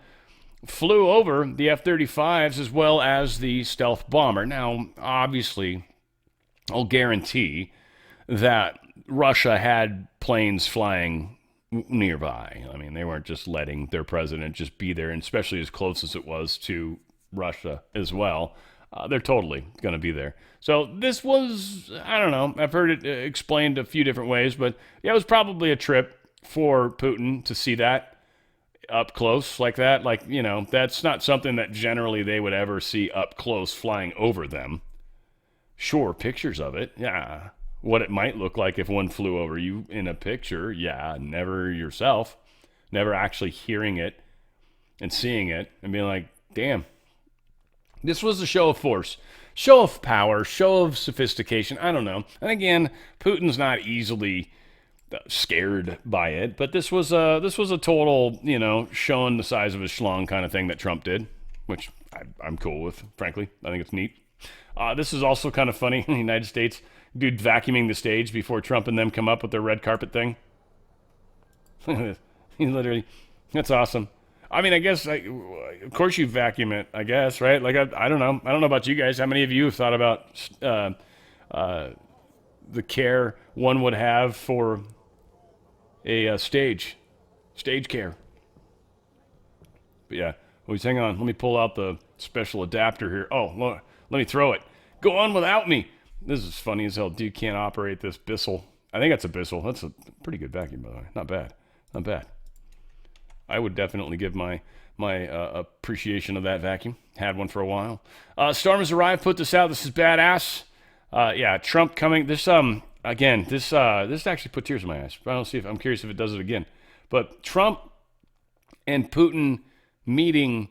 flew over the F-35s as well as the stealth bomber. Now, obviously, I'll guarantee that Russia had planes flying nearby. I mean, they weren't just letting their president just be there, and especially as close as it was to Russia as well. They're totally going to be there. So this was, I don't know, I've heard it explained a few different ways, but yeah, it was probably a trip for Putin to see that up close like that. Like, you know, that's not something that generally they would ever see up close flying over them. Sure, pictures of it, yeah. What it might look like if one flew over you in a picture, yeah. Never yourself, never actually hearing it and seeing it and being like, damn. This was a show of force, show of power, show of sophistication. I don't know. And again, Putin's not easily scared by it, but this was a total, you know, showing the size of his schlong kind of thing that Trump did, which I'm cool with, frankly. I think it's neat. This is also kind of funny in the United States. Dude vacuuming the stage before Trump and them come up with their red carpet thing. He literally, that's awesome. I mean, I guess, of course you vacuum it, I guess, right? Like, I don't know. I don't know about you guys. How many of you have thought about the care one would have for a stage care? But yeah, please hang on. Let me pull out the special adapter here. Oh, let me throw it. Go on without me. This is funny as hell. Dude can't operate this Bissell. I think that's a Bissell. That's a pretty good vacuum, by the way. Not bad. Not bad. I would definitely give my appreciation of that vacuum. Had one for a while. Storm has arrived. Put this out. This is badass. Yeah, Trump coming. This again. This actually put tears in my eyes. I'm curious if it does it again. But Trump and Putin meeting.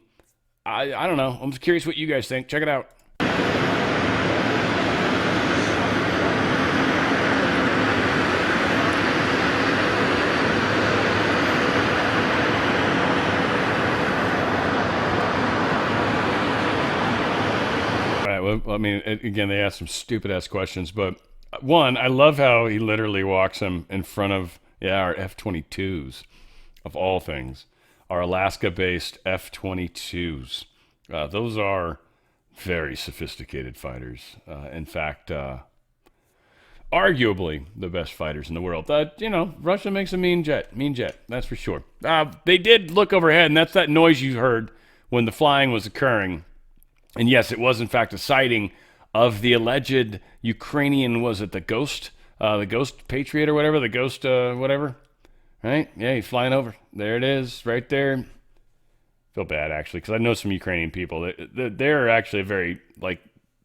I don't know. I'm just curious what you guys think. Check it out. I mean, again, they asked some stupid-ass questions, but one, I love how he literally walks him in front of, our F-22s, of all things, our Alaska-based F-22s. Those are very sophisticated fighters. In fact, arguably the best fighters in the world. Russia makes a mean jet, that's for sure. They did look overhead, and that's that noise you heard when the flying was occurring. And yes, it was in fact a sighting of the alleged Ukrainian, was it the Ghost Patriot or whatever, the Ghost whatever, right? Yeah, he's flying over. There it is, right there. Feel bad actually, because I know some Ukrainian people. They're actually very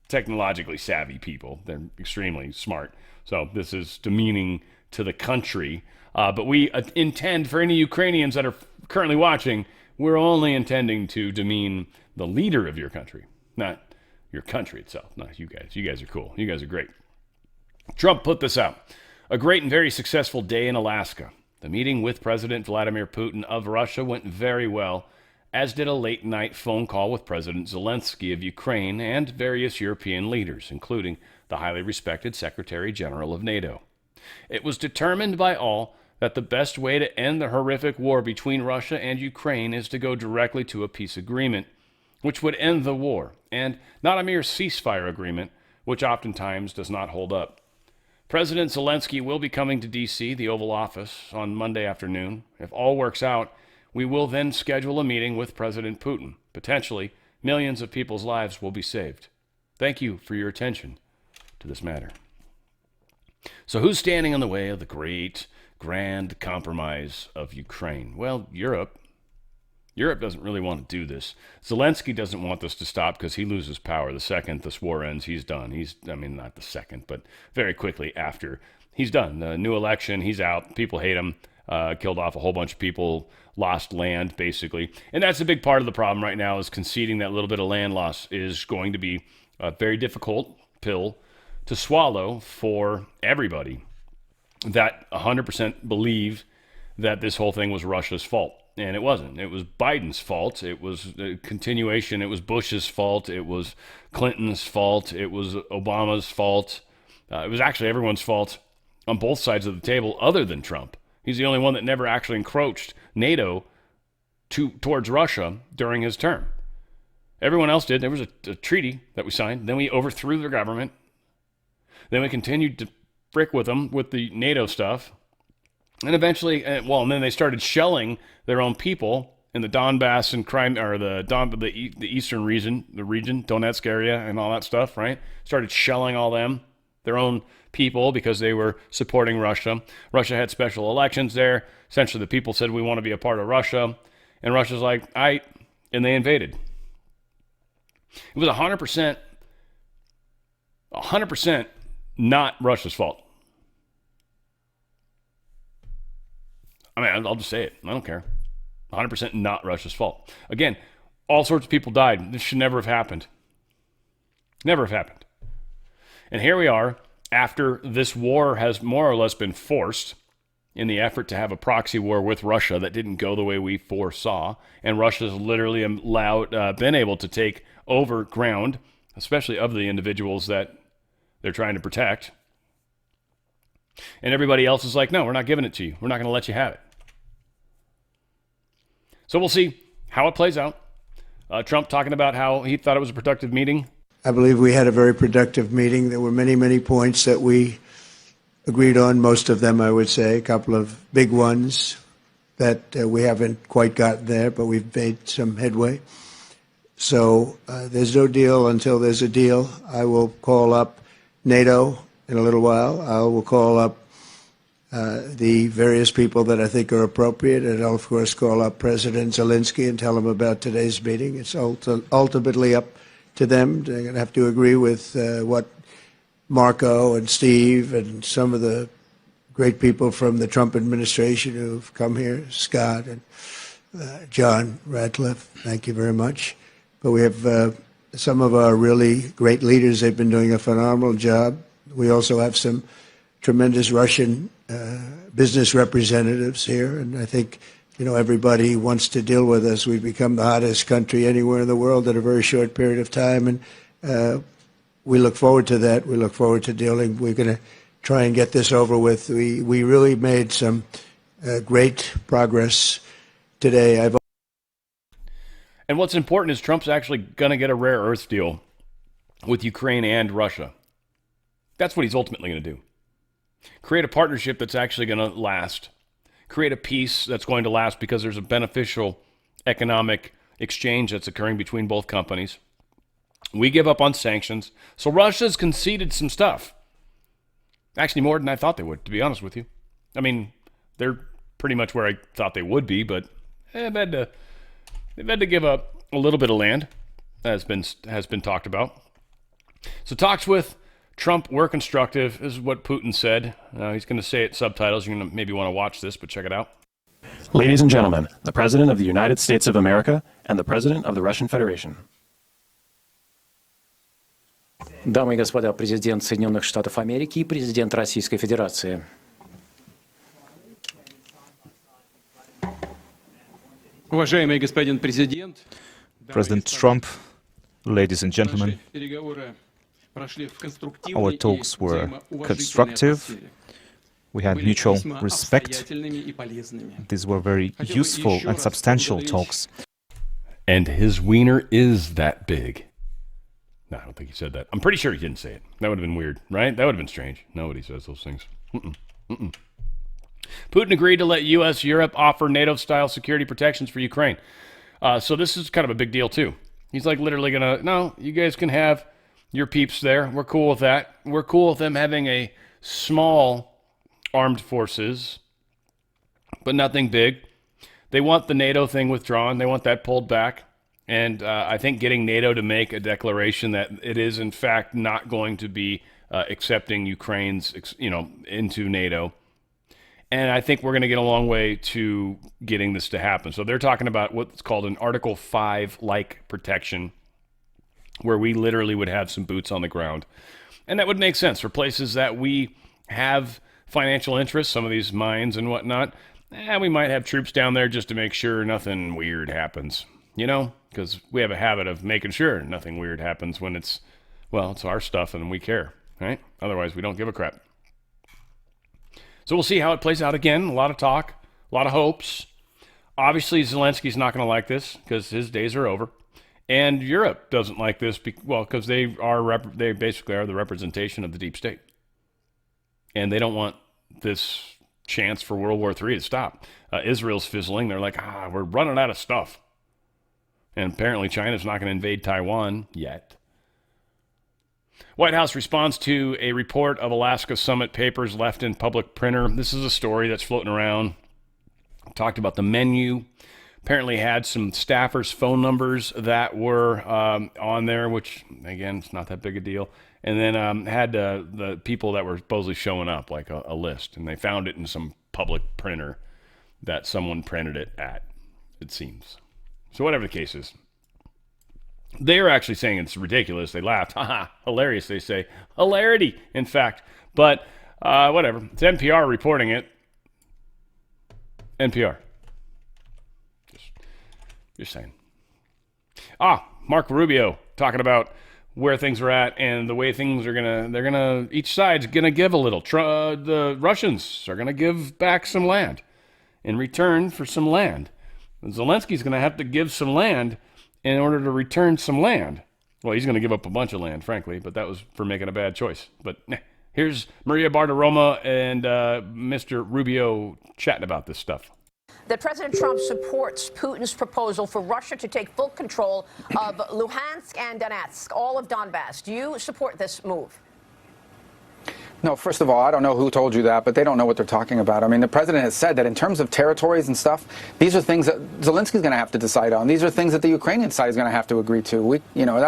technologically savvy people. They're extremely smart. So this is demeaning to the country. But we intend, for any Ukrainians that are currently watching, we're only intending to demean the leader of your country. Not your country itself. Not you guys. You guys are cool. You guys are great. Trump put this out. A great and very successful day in Alaska. The meeting with President Vladimir Putin of Russia went very well, as did a late-night phone call with President Zelensky of Ukraine and various European leaders, including the highly respected Secretary General of NATO. It was determined by all that the best way to end the horrific war between Russia and Ukraine is to go directly to a peace agreement, which would end the war, and not a mere ceasefire agreement, which oftentimes does not hold up. President Zelensky will be coming to D.C., the Oval Office, on Monday afternoon. If all works out, we will then schedule a meeting with President Putin. Potentially, millions of people's lives will be saved. Thank you for your attention to this matter. So who's standing in the way of the great, grand compromise of Ukraine? Well, Europe. Europe doesn't really want to do this. Zelensky doesn't want this to stop because he loses power. The second this war ends, he's done. Not the second, but very quickly after. He's done. The new election, he's out. People hate him. Killed off a whole bunch of people, lost land, basically. And that's a big part of the problem right now, is conceding that little bit of land loss is going to be a very difficult pill to swallow for everybody that 100% believe that this whole thing was Russia's fault. And it wasn't. It was Biden's fault. It was a continuation. It was Bush's fault. It was Clinton's fault. It was Obama's fault. It was actually everyone's fault on both sides of the table other than Trump. He's the only one that never actually encroached NATO towards Russia during his term. Everyone else did. There was a treaty that we signed. Then we overthrew their government. Then we continued to frick with them with the NATO stuff. And eventually, and then they started shelling their own people in the Donbass and Crimea, or the eastern region, Donetsk area and all that stuff, right? Started shelling all them, their own people, because they were supporting Russia. Russia had special elections there. Essentially, the people said, we want to be a part of Russia. And Russia's like, and they invaded. It was 100% not Russia's fault. I mean, I'll just say it. I don't care. 100% not Russia's fault. Again, all sorts of people died. This should never have happened. Never have happened. And here we are, after this war has more or less been forced in the effort to have a proxy war with Russia that didn't go the way we foresaw, and Russia's literally been able to take over ground, especially of the individuals that they're trying to protect. And everybody else is like, no, we're not giving it to you. We're not going to let you have it. So we'll see how it plays out. Trump talking about how he thought it was a productive meeting. I believe we had a very productive meeting. There were many, many points that we agreed on, most of them, I would say, a couple of big ones that we haven't quite gotten there, but we've made some headway. So there's no deal until there's a deal. I will call up NATO in a little while. I will call up the various people that I think are appropriate, and I'll, of course, call up President Zelensky and tell him about today's meeting. It's ultimately up to them. They're going to have to agree with what Marco and Steve and some of the great people from the Trump administration who've come here, Scott and John Radcliffe, thank you very much. But we have some of our really great leaders. They've been doing a phenomenal job. We also have some tremendous Russian business representatives here, and I think, you know, everybody wants to deal with us. We've become the hottest country anywhere in the world in a very short period of time, and we look forward to that. We look forward to dealing. We're going to try and get this over with. We really made some great progress today. And what's important is Trump's actually going to get a rare earth deal with Ukraine and Russia. That's what he's ultimately going to do. Create a partnership that's actually going to last. Create a peace that's going to last because there's a beneficial economic exchange that's occurring between both companies. We give up on sanctions. So Russia's conceded some stuff. Actually, more than I thought they would, to be honest with you. I mean, they're pretty much where I thought they would be, but they've had to give up a little bit of land, as has been talked about. So talks with Trump were constructive. This is what Putin said. He's going to say it subtitles. You're going to maybe want to watch this, but check it out. Ladies and gentlemen, the President of the United States of America and the President of the Russian Federation. Дамы и господа, президент Соединенных Штатов Америки и президент Российской Федерации. Уважаемый господин президент, President Trump, ladies and gentlemen, our talks were constructive. We had mutual respect. These were very useful and substantial talks. And his wiener is that big. No, I don't think he said that. I'm pretty sure he didn't say it. That would have been weird, right? That would have been strange. Nobody says those things. Putin agreed to let U.S. Europe offer NATO-style security protections for Ukraine. So this is kind of a big deal, too. He's like literally going to, no, you guys can have your peeps there. We're cool with that. We're cool with them having a small armed forces, but nothing big. They want the NATO thing withdrawn. They want that pulled back. And I think getting NATO to make a declaration that it is, in fact, not going to be accepting Ukraine's, into NATO. And I think we're going to get a long way to getting this to happen. So they're talking about what's called an Article 5-like protection, where we literally would have some boots on the ground. And that would make sense for places that we have financial interests, some of these mines and whatnot. We might have troops down there just to make sure nothing weird happens, because we have a habit of making sure nothing weird happens when it's our stuff and we care, right? Otherwise, we don't give a crap. So we'll see how it plays out again. A lot of talk, a lot of hopes. Obviously, Zelensky's not going to like this because his days are over. And Europe doesn't like this, because they basically are the representation of the deep state. And they don't want this chance for World War III to stop. Israel's fizzling. They're like, we're running out of stuff. And apparently China's not going to invade Taiwan yet. White House responds to a report of Alaska summit papers left in public printer. This is a story that's floating around. Talked about the menu. Apparently had some staffers' phone numbers that were on there, which, again, it's not that big a deal. And then had the people that were supposedly showing up, like a list. And they found it in some public printer that someone printed it at, it seems. So whatever the case is. They're actually saying it's ridiculous. They laughed. Haha, hilarious, they say. Hilarity, in fact. But whatever. It's NPR reporting it. NPR. Just saying. Marco Rubio talking about where things are at and the way things are each side's gonna give a little. The Russians are gonna give back some land in return for some land. Zelensky's gonna have to give some land in order to return some land. Well, he's gonna give up a bunch of land, frankly, but that was for making a bad choice. But here's Maria Bartiromo and Mr. Rubio chatting about this stuff. That President Trump supports Putin's proposal for Russia to take full control of Luhansk and Donetsk, all of Donbass. Do you support this move? No, first of all, I don't know who told you that, but they don't know what they're talking about. I mean, the president has said that in terms of territories and stuff, these are things that Zelensky's going to have to decide on. These are things that the Ukrainian side is going to have to agree to.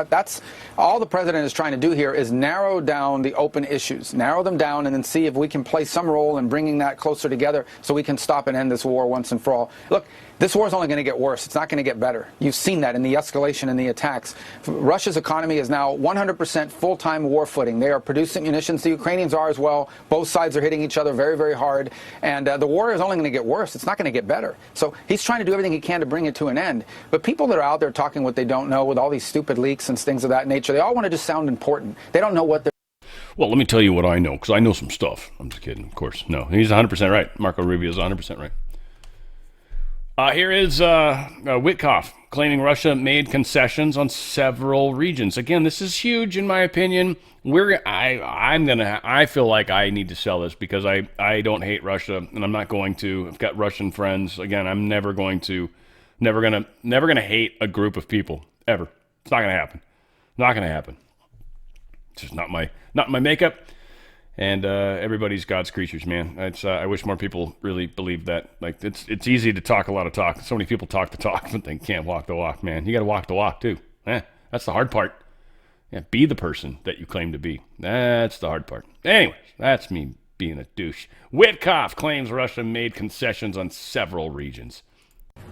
That's all the president is trying to do here is narrow down the open issues, narrow them down, and then see if we can play some role in bringing that closer together so we can stop and end this war once and for all. Look, this war is only going to get worse. It's not going to get better. You've seen that in the escalation and the attacks. Russia's economy is now 100% full-time war footing. They are producing munitions. The Ukrainians are as well. Both sides are hitting each other very, very hard. And the war is only going to get worse. It's not going to get better. So he's trying to do everything he can to bring it to an end. But people that are out there talking what they don't know with all these stupid leaks and things of that nature, they all want to just sound important. They don't know what they're... Well, let me tell you what I know, because I know some stuff. I'm just kidding, of course. No, he's 100% right. Marco Rubio is 100% right. Here is Witkoff claiming Russia made concessions on several regions. Again, this is huge in my opinion. I feel like I need to sell this because I don't hate Russia and I'm not going to. I've got Russian friends. Again, I'm never gonna hate a group of people ever. It's not gonna happen. Not gonna happen. It's just not my makeup. And everybody's God's creatures, man. I wish more people really believed that. Like it's easy to talk a lot of talk. So many people talk the talk, but they can't walk the walk, man. You got to walk the walk too. That's the hard part. Yeah, be the person that you claim to be. That's the hard part. Anyways, that's me being a douche. Witkoff claims Russia made concessions on several regions.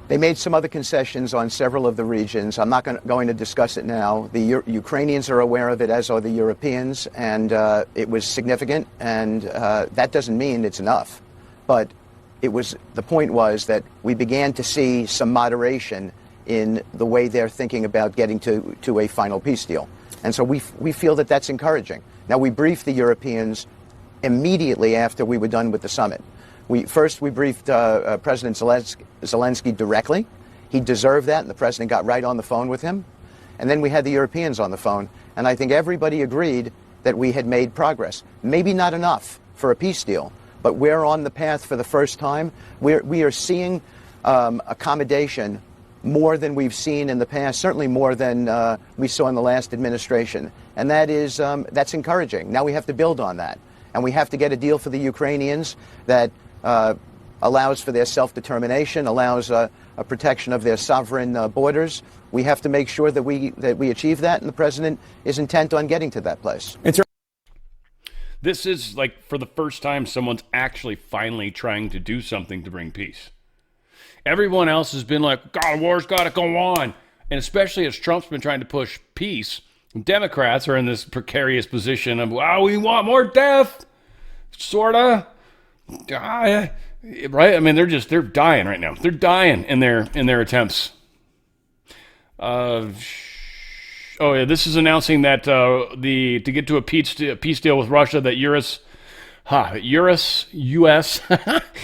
They made some other concessions on several of the regions. I'm not going to discuss it now. The Ukrainians are aware of it, as are the Europeans, and it was significant, and that doesn't mean it's enough. But the point was that we began to see some moderation in the way they're thinking about getting to a final peace deal. And so we feel that that's encouraging. Now, we briefed the Europeans immediately after we were done with the summit. We briefed President Zelensky directly. He deserved that, and the president got right on the phone with him. And then we had the Europeans on the phone, and I think everybody agreed that we had made progress. Maybe not enough for a peace deal, but we're on the path for the first time. We are seeing accommodation more than we've seen in the past, certainly more than we saw in the last administration. And that's encouraging. Now we have to build on that. And we have to get a deal for the Ukrainians that allows for their self-determination, allows a protection of their sovereign borders. We have to make sure that we achieve that, and the president is intent on getting to that place. This is like for the first time someone's actually finally trying to do something to bring peace. Everyone else has been like, God, war's got to go on. And especially as Trump's been trying to push peace, Democrats are in this precarious position of, wow, we want more death, sort of. Right? I mean, they're dying right now. They're dying in their attempts. This is announcing that to get to a peace deal with Russia, that U.S.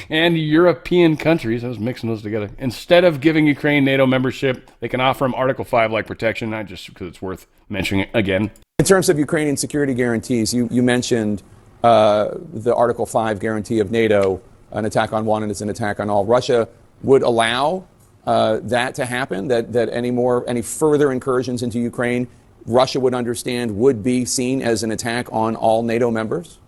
and European countries, I was mixing those together, instead of giving Ukraine NATO membership, they can offer them Article 5-like protection, not just because it's worth mentioning it again. In terms of Ukrainian security guarantees, you mentioned the Article 5 guarantee of NATO an attack on one and it's an attack on all. Russia would allow that to happen, that any further incursions into Ukraine, Russia would understand would be seen as an attack on all NATO members?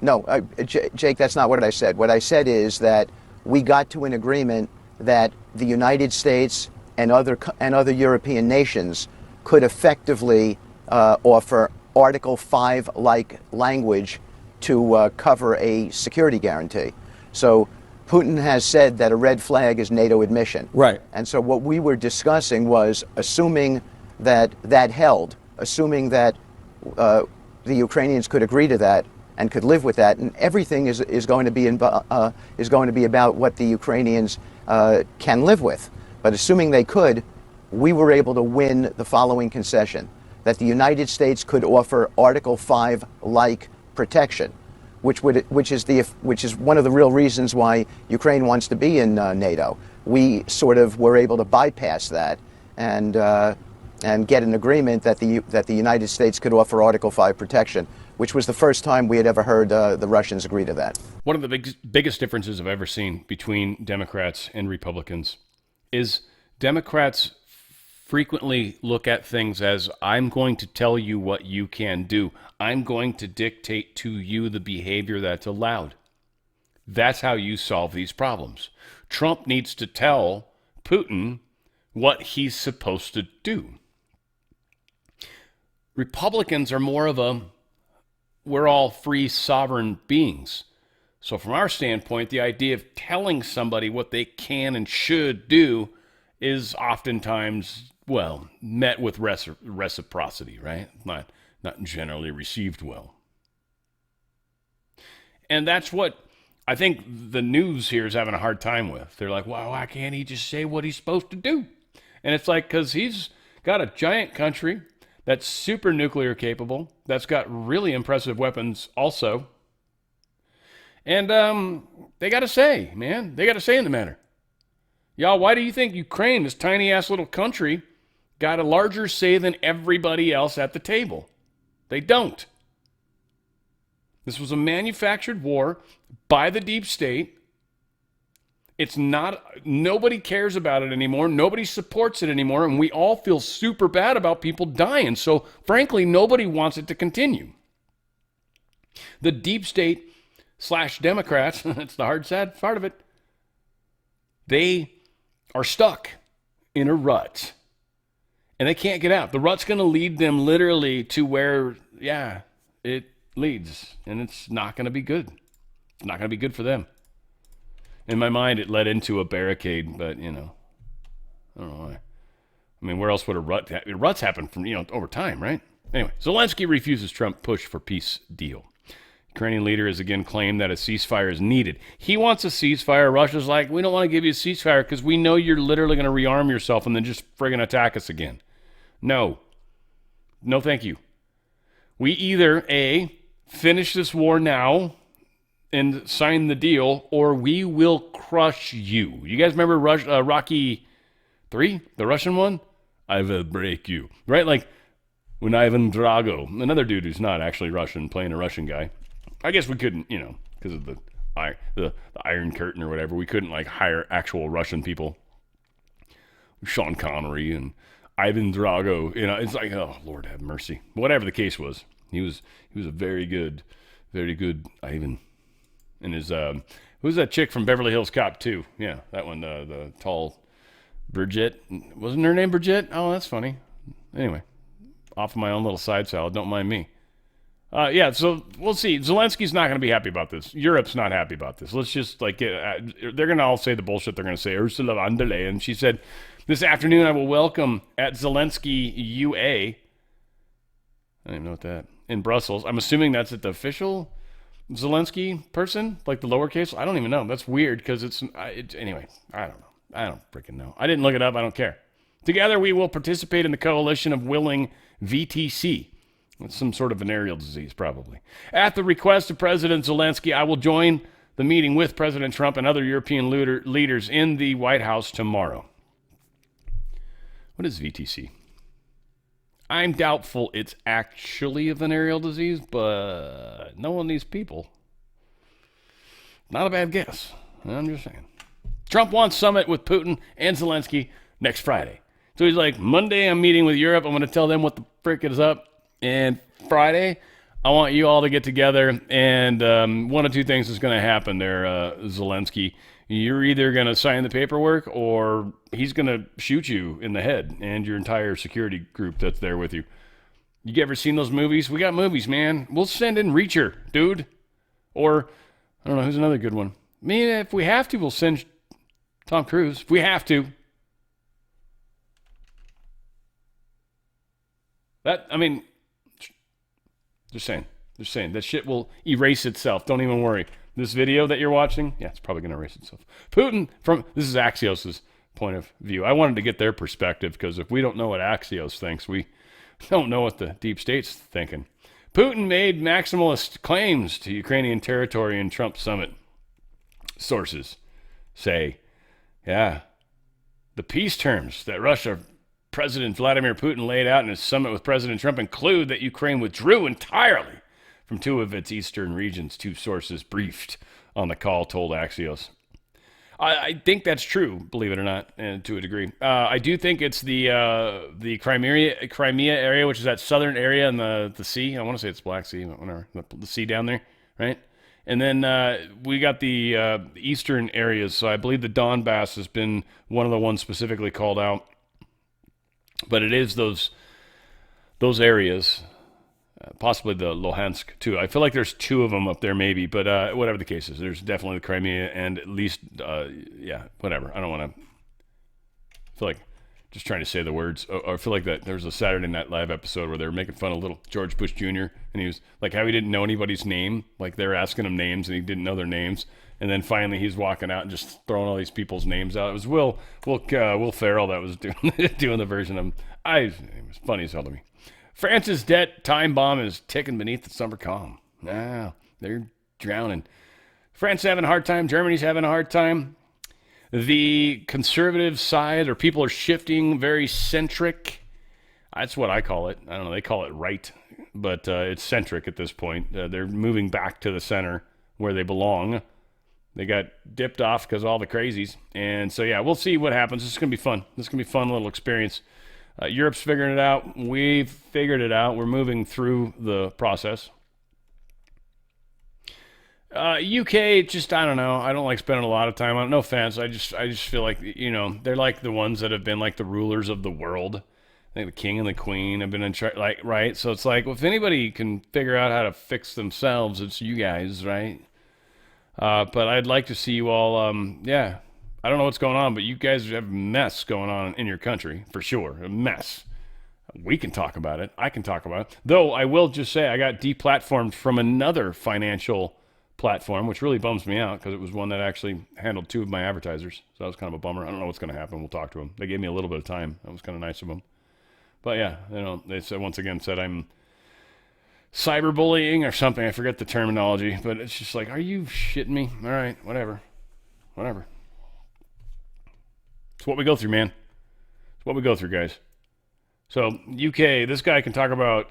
No, Jake, that's not what I said. What I said is that we got to an agreement that the United States and other European nations could effectively offer Article 5-like language to cover a security guarantee. So Putin has said that a red flag is NATO admission. Right. And so what we were discussing was assuming that held, assuming that the Ukrainians could agree to that and could live with that, and everything is going to be about what the Ukrainians can live with. But assuming they could, we were able to win the following concession: that the United States could offer Article 5-like protection, which is one of the real reasons why Ukraine wants to be in NATO. We sort of were able to bypass that and get an agreement that the United States could offer Article 5 protection, which was the first time we had ever heard the Russians agree to that. One of the biggest differences I've ever seen between Democrats and Republicans is Democrats frequently look at things as, I'm going to tell you what you can do. I'm going to dictate to you the behavior that's allowed. That's how you solve these problems. Trump needs to tell Putin what he's supposed to do. Republicans are more of a, we're all free sovereign beings. So from our standpoint, the idea of telling somebody what they can and should do is oftentimes, well, met with reciprocity, right? Not generally received well. And that's what I think the news here is having a hard time with. They're like, well, why can't he just say what he's supposed to do? And it's like, because he's got a giant country that's super nuclear capable, that's got really impressive weapons also. And they got a say, man. They got a say in the matter. Y'all, why do you think Ukraine, this tiny-ass little country, got a larger say than everybody else at the table? They don't. This was a manufactured war by the deep state. It's not, nobody cares about it anymore. Nobody supports it anymore. And we all feel super bad about people dying. So frankly, nobody wants it to continue. The deep state / Democrats, that's the hard, sad part of it, they are stuck in a rut. And they can't get out. The rut's going to lead them literally to where, it leads. And it's not going to be good. It's not going to be good for them. In my mind, it led into a barricade, but, I don't know why. I mean, where else would a rut happen? Ruts happen from, over time, right? Anyway, Zelensky refuses Trump push for peace deal. Ukrainian leader has again claimed that a ceasefire is needed. He wants a ceasefire. Russia's like, we don't want to give you a ceasefire because we know you're literally going to rearm yourself and then just friggin' attack us again. No, thank you. We either, A, finish this war now and sign the deal, or we will crush you. You guys remember Rocky 3, the Russian one? I will break you. Right? Like when Ivan Drago, another dude who's not actually Russian, playing a Russian guy. I guess we couldn't, because of the Iron Curtain or whatever, we couldn't hire actual Russian people. Sean Connery and Ivan Drago, it's like, oh, Lord have mercy. Whatever the case was, he was a very good Ivan. And his, who's that chick from Beverly Hills Cop 2? Yeah, that one, the tall Bridget. Wasn't her name Bridget? Oh, that's funny. Anyway, off of my own little side salad, don't mind me. So we'll see. Zelensky's not going to be happy about this. Europe's not happy about this. Let's just they're going to all say the bullshit they're going to say. Ursula von der Leyen. She said, this afternoon I will welcome at Zelensky UA. I don't even know what that, in Brussels. I'm assuming that's at the official Zelensky person, like the lowercase. I don't even know. That's weird because anyway, I don't know. I don't freaking know. I didn't look it up. I don't care. Together we will participate in the coalition of willing VTC. It's some sort of venereal disease, probably. At the request of President Zelensky, I will join the meeting with President Trump and other European leaders in the White House tomorrow. What is VTC? I'm doubtful it's actually a venereal disease, but knowing these people, Not a bad guess. I'm just saying. Trump wants summit with Putin and Zelensky next Friday. So he's like, Monday I'm meeting with Europe. I'm going to tell them what the frick is up. And Friday, I want you all to get together. And one of two things is going to happen there, Zelensky. You're either going to sign the paperwork or he's going to shoot you in the head and your entire security group that's there with you. You ever seen those movies? We got movies, man. We'll send in Reacher, dude. Or, I don't know, who's another good one? I mean, if we have to, we'll send Tom Cruise. If we have to. Just saying. That shit will erase itself. Don't even worry. This video that you're watching, yeah, it's probably going to erase itself. Putin, this is Axios' point of view. I wanted to get their perspective because if we don't know what Axios thinks, we don't know what the deep state's thinking. Putin made maximalist claims to Ukrainian territory in Trump summit. Sources say, yeah, the peace terms that Russia President Vladimir Putin laid out in his summit with President Trump include that Ukraine withdrew entirely from two of its eastern regions, two sources briefed on the call told Axios. I think that's true, believe it or not, and to a degree. I do think it's the Crimea area, which is that southern area in the sea. I want to say it's Black Sea, but whatever. The sea down there, right? And then we got the eastern areas. So I believe the Donbass has been one of the ones specifically called out. But it is those areas, possibly the Luhansk too. I feel like there's two of them up there maybe, but whatever the case is, there's definitely the Crimea and at least, whatever. I don't want to feel like just trying to say the words. Or I feel like that there was a Saturday Night Live episode where they were making fun of little George Bush Jr. and he was like how he didn't know anybody's name. Like they were asking him names and he didn't know their names. And then finally he's walking out and just throwing all these people's names out. It was Will Ferrell that was doing the version of him. It was funny as hell to me. France's debt time bomb is ticking beneath the summer calm. They're drowning. France having a hard time. Germany's having a hard time. The conservative side, or people are shifting very centric. That's what I call it. I don't know. They call it right, but it's centric at this point. They're moving back to the center where they belong. They got dipped off because of all the crazies. And so, yeah, we'll see what happens. This is going to be fun. This is going to be a fun little experience. Europe's figuring it out. We've figured it out. We're moving through the process. UK, just, I don't know. I don't like spending a lot of time on it. No offense. I just feel like, they're like the ones that have been like the rulers of the world. I think the king and the queen have been in charge, right? So it's like, well, if anybody can figure out how to fix themselves, it's you guys, right? But I'd like to see you all, I don't know what's going on, but you guys have a mess going on in your country, for sure. A mess. We can talk about it. I can talk about it. Though I will just say I got deplatformed from another financial platform, which really bums me out because it was one that actually handled two of my advertisers. So that was kind of a bummer. I don't know what's going to happen. We'll talk to them. They gave me a little bit of time. That was kind of nice of them. But yeah, they said I'm cyberbullying or something. I forget the terminology, but it's just like, are you shitting me? All right, whatever. It's what we go through, man. It's what we go through, guys. So UK, this guy can talk about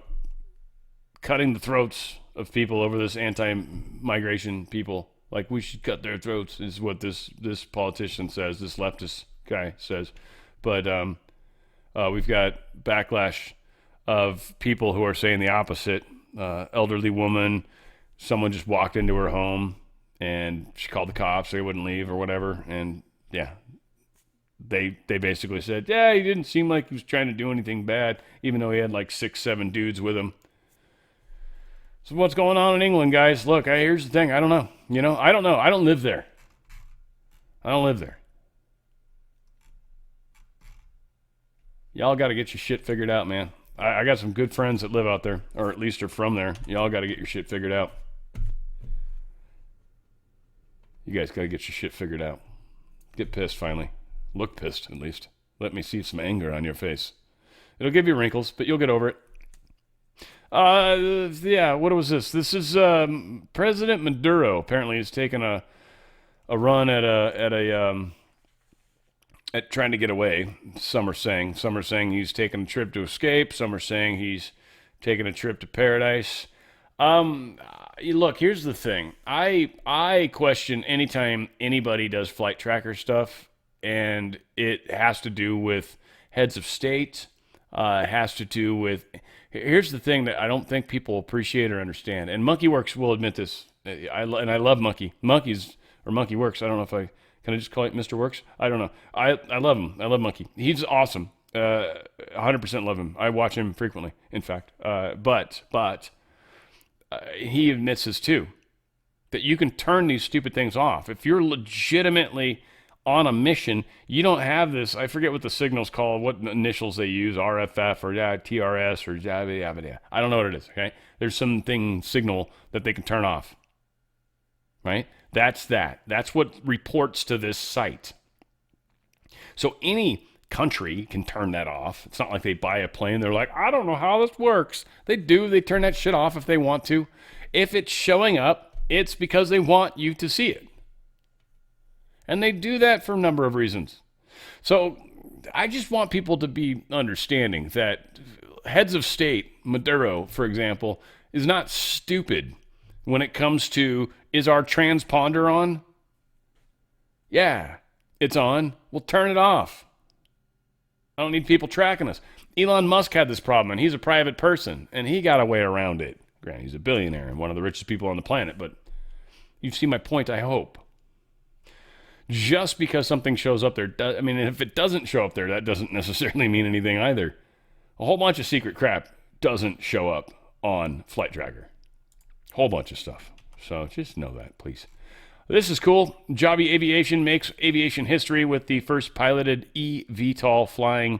cutting the throats of people over this anti-migration people. Like, we should cut their throats is what this politician says, this leftist guy says. But we've got backlash of people who are saying the opposite. Elderly woman, someone just walked into her home and she called the cops so he wouldn't leave or whatever. And yeah, they basically said, yeah, he didn't seem like he was trying to do anything bad, even though he had like 6-7 dudes with him. So what's going on in England, guys? Look, here's the thing. I don't know. I don't know. I don't live there. Y'all got to get your shit figured out, man. I got some good friends that live out there, or at least are from there. Y'all got to get your shit figured out. You guys got to get your shit figured out. Get pissed, finally. Look pissed, at least. Let me see some anger on your face. It'll give you wrinkles, but you'll get over it. What was this? This is President Maduro. Apparently he's taken a run at trying to get away. Some are saying he's taking a trip to escape. Some are saying he's taking a trip to paradise. Look, here's the thing. I question anytime anybody does flight tracker stuff, and it has to do with heads of state. It has to do with. Here's the thing that I don't think people appreciate or understand, and MonkeyWorks will admit this. I love Monkey's or MonkeyWorks. I don't know if I can I just call it Mr. Works. I don't know. I love him. I love Monkey. He's awesome. 100% love him. I watch him frequently. In fact, but he admits this too, that you can turn these stupid things off if you're legitimately on a mission. You don't have this. I forget what the signal's called, what initials they use, RFF or TRS or yada yada. I don't know what it is. Okay, there's something signal that they can turn off. Right? That's that. That's what reports to this site. So any country can turn that off. It's not like they buy a plane. They're like, I don't know how this works. They do. They turn that shit off if they want to. If it's showing up, it's because they want you to see it. And they do that for a number of reasons. So I just want people to be understanding that heads of state, Maduro, for example, is not stupid when it comes to, is our transponder on? Yeah, it's on. We'll turn it off. I don't need people tracking us. Elon Musk had this problem, and he's a private person, and he got a way around it. Granted, he's a billionaire and one of the richest people on the planet, but you see my point, I hope. Just because something shows up there, I mean, if it doesn't show up there, that doesn't necessarily mean anything either. A whole bunch of secret crap doesn't show up on Flight Tracker. Whole bunch of stuff. So just know that, please. This is cool. Jobby Aviation makes aviation history with the first piloted eVTOL flying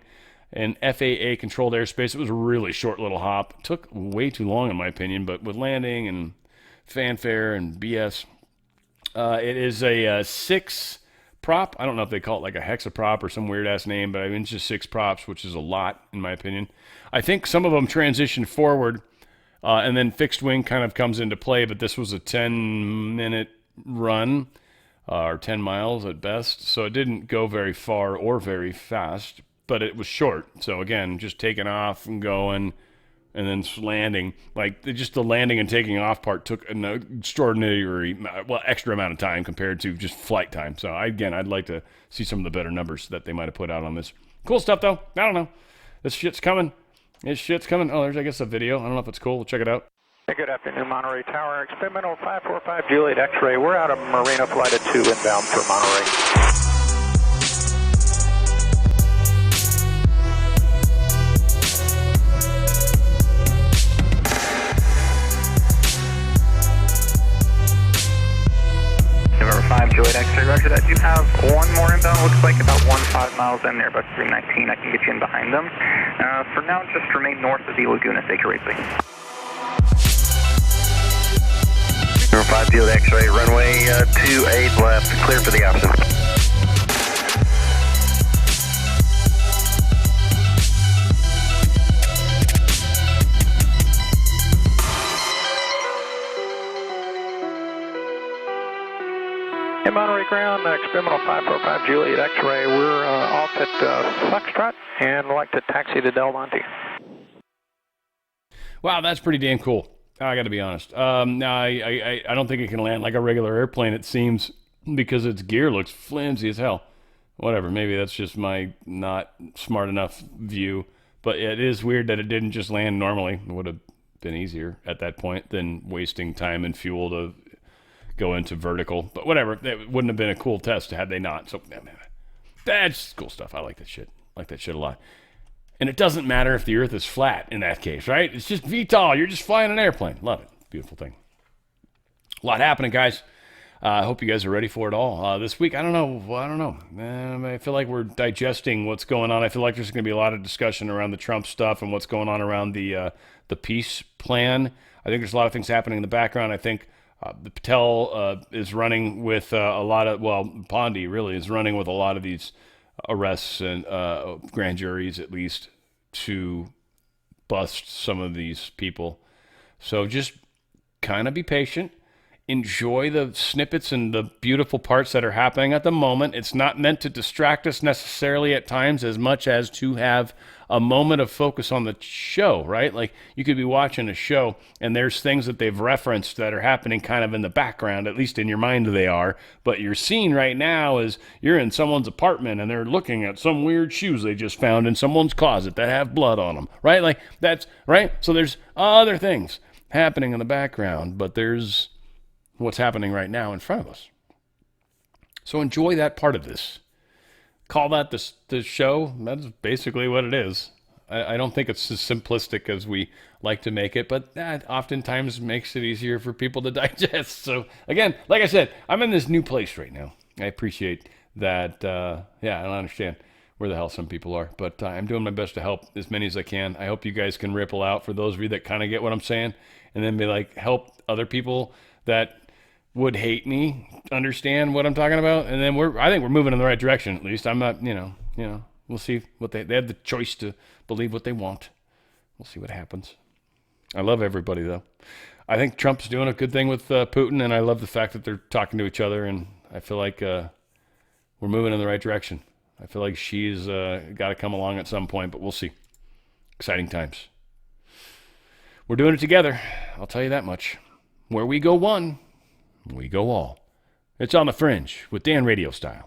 in FAA-controlled airspace. It was a really short little hop. It took way too long, in my opinion, but with landing and fanfare and BS, it is a 6 prop. I don't know if they call it like a hexaprop or some weird-ass name, but I mean, it's just 6 props, which is a lot, in my opinion. I think some of them transition forward, and then fixed wing kind of comes into play, but this was a 10-minute run, or 10 miles at best, so it didn't go very far or very fast, but it was short. So again, just taking off and going and then landing, like just the landing and taking off part took an extraordinary, extra amount of time compared to just flight time. So I'd like to see some of the better numbers that they might have put out on this. Cool stuff though. I don't know. This shit's coming. Oh, there's, I guess, a video. I don't know if it's cool. We'll check it out. Hey, good afternoon, Monterey Tower. Experimental 545 Juliet X-ray. We're out of Marina Flight of 2 inbound for Monterey. November 5 Juliet X-ray, roger that. You have one more inbound. Looks like about 15 miles in there, about 319. I can get you in behind them. For now, just remain north of the Laguna. Take your racing. Number 5 Field X-ray, runway 28 left, clear for the option. Hey, Monterey Ground, experimental 545 Juliet X-ray. We're off at Foxtrot and would like to taxi to Del Monte. Wow, that's pretty damn cool. I got to be honest. Now, I don't think it can land like a regular airplane, it seems, because its gear looks flimsy as hell. Whatever, maybe that's just my not smart enough view. But it is weird that it didn't just land normally. It would have been easier at that point than wasting time and fuel to go into vertical. But whatever, it wouldn't have been a cool test had they not. So, that's cool stuff. I like that shit. I like that shit a lot. And it doesn't matter if the Earth is flat in that case, right? It's just VTOL. You're just flying an airplane. Love it. Beautiful thing. A lot happening, guys. I hope you guys are ready for it all. This week, I don't know. I feel like we're digesting what's going on. I feel like there's going to be a lot of discussion around the Trump stuff and what's going on around the peace plan. I think there's a lot of things happening in the background. I think the Patel is running with a lot of, Pondy really is running with a lot of these arrests and grand juries, at least, to bust some of these people. So just kind of be patient. enjoy the snippets and the beautiful parts that are happening at the moment. It's not meant to distract us necessarily at times as much as to have a moment of focus on the show, right? Like you could be watching a show and there's things that they've referenced that are happening kind of in the background, at least in your mind they are. But your scene right now is you're in someone's apartment and they're looking at some weird shoes they just found in someone's closet that have blood on them, right? Like that's right. So there's other things happening in the background, but there's what's happening right now in front of us. So enjoy that part of this. Call that the show. That's basically what it is. I don't think it's as simplistic as we like to make it, but that oftentimes makes it easier for people to digest. So again, like I said, I'm in this new place right now. I appreciate that. I don't understand where the hell some people are, but I'm doing my best to help as many as I can. I hope you guys can ripple out for those of you that kind of get what I'm saying, and then be like, help other people that would hate me understand what I'm talking about. And then I think we're moving in the right direction. At least I'm not, we'll see what they have the choice to believe what they want. We'll see what happens. I love everybody though. I think Trump's doing a good thing with Putin, and I love the fact that they're talking to each other. And I feel like we're moving in the right direction. I feel like she's got to come along at some point, but we'll see. Exciting times. We're doing it together. I'll tell you that much. Where we go one, we go all. It's on the Fringe with Dan RadioStyle.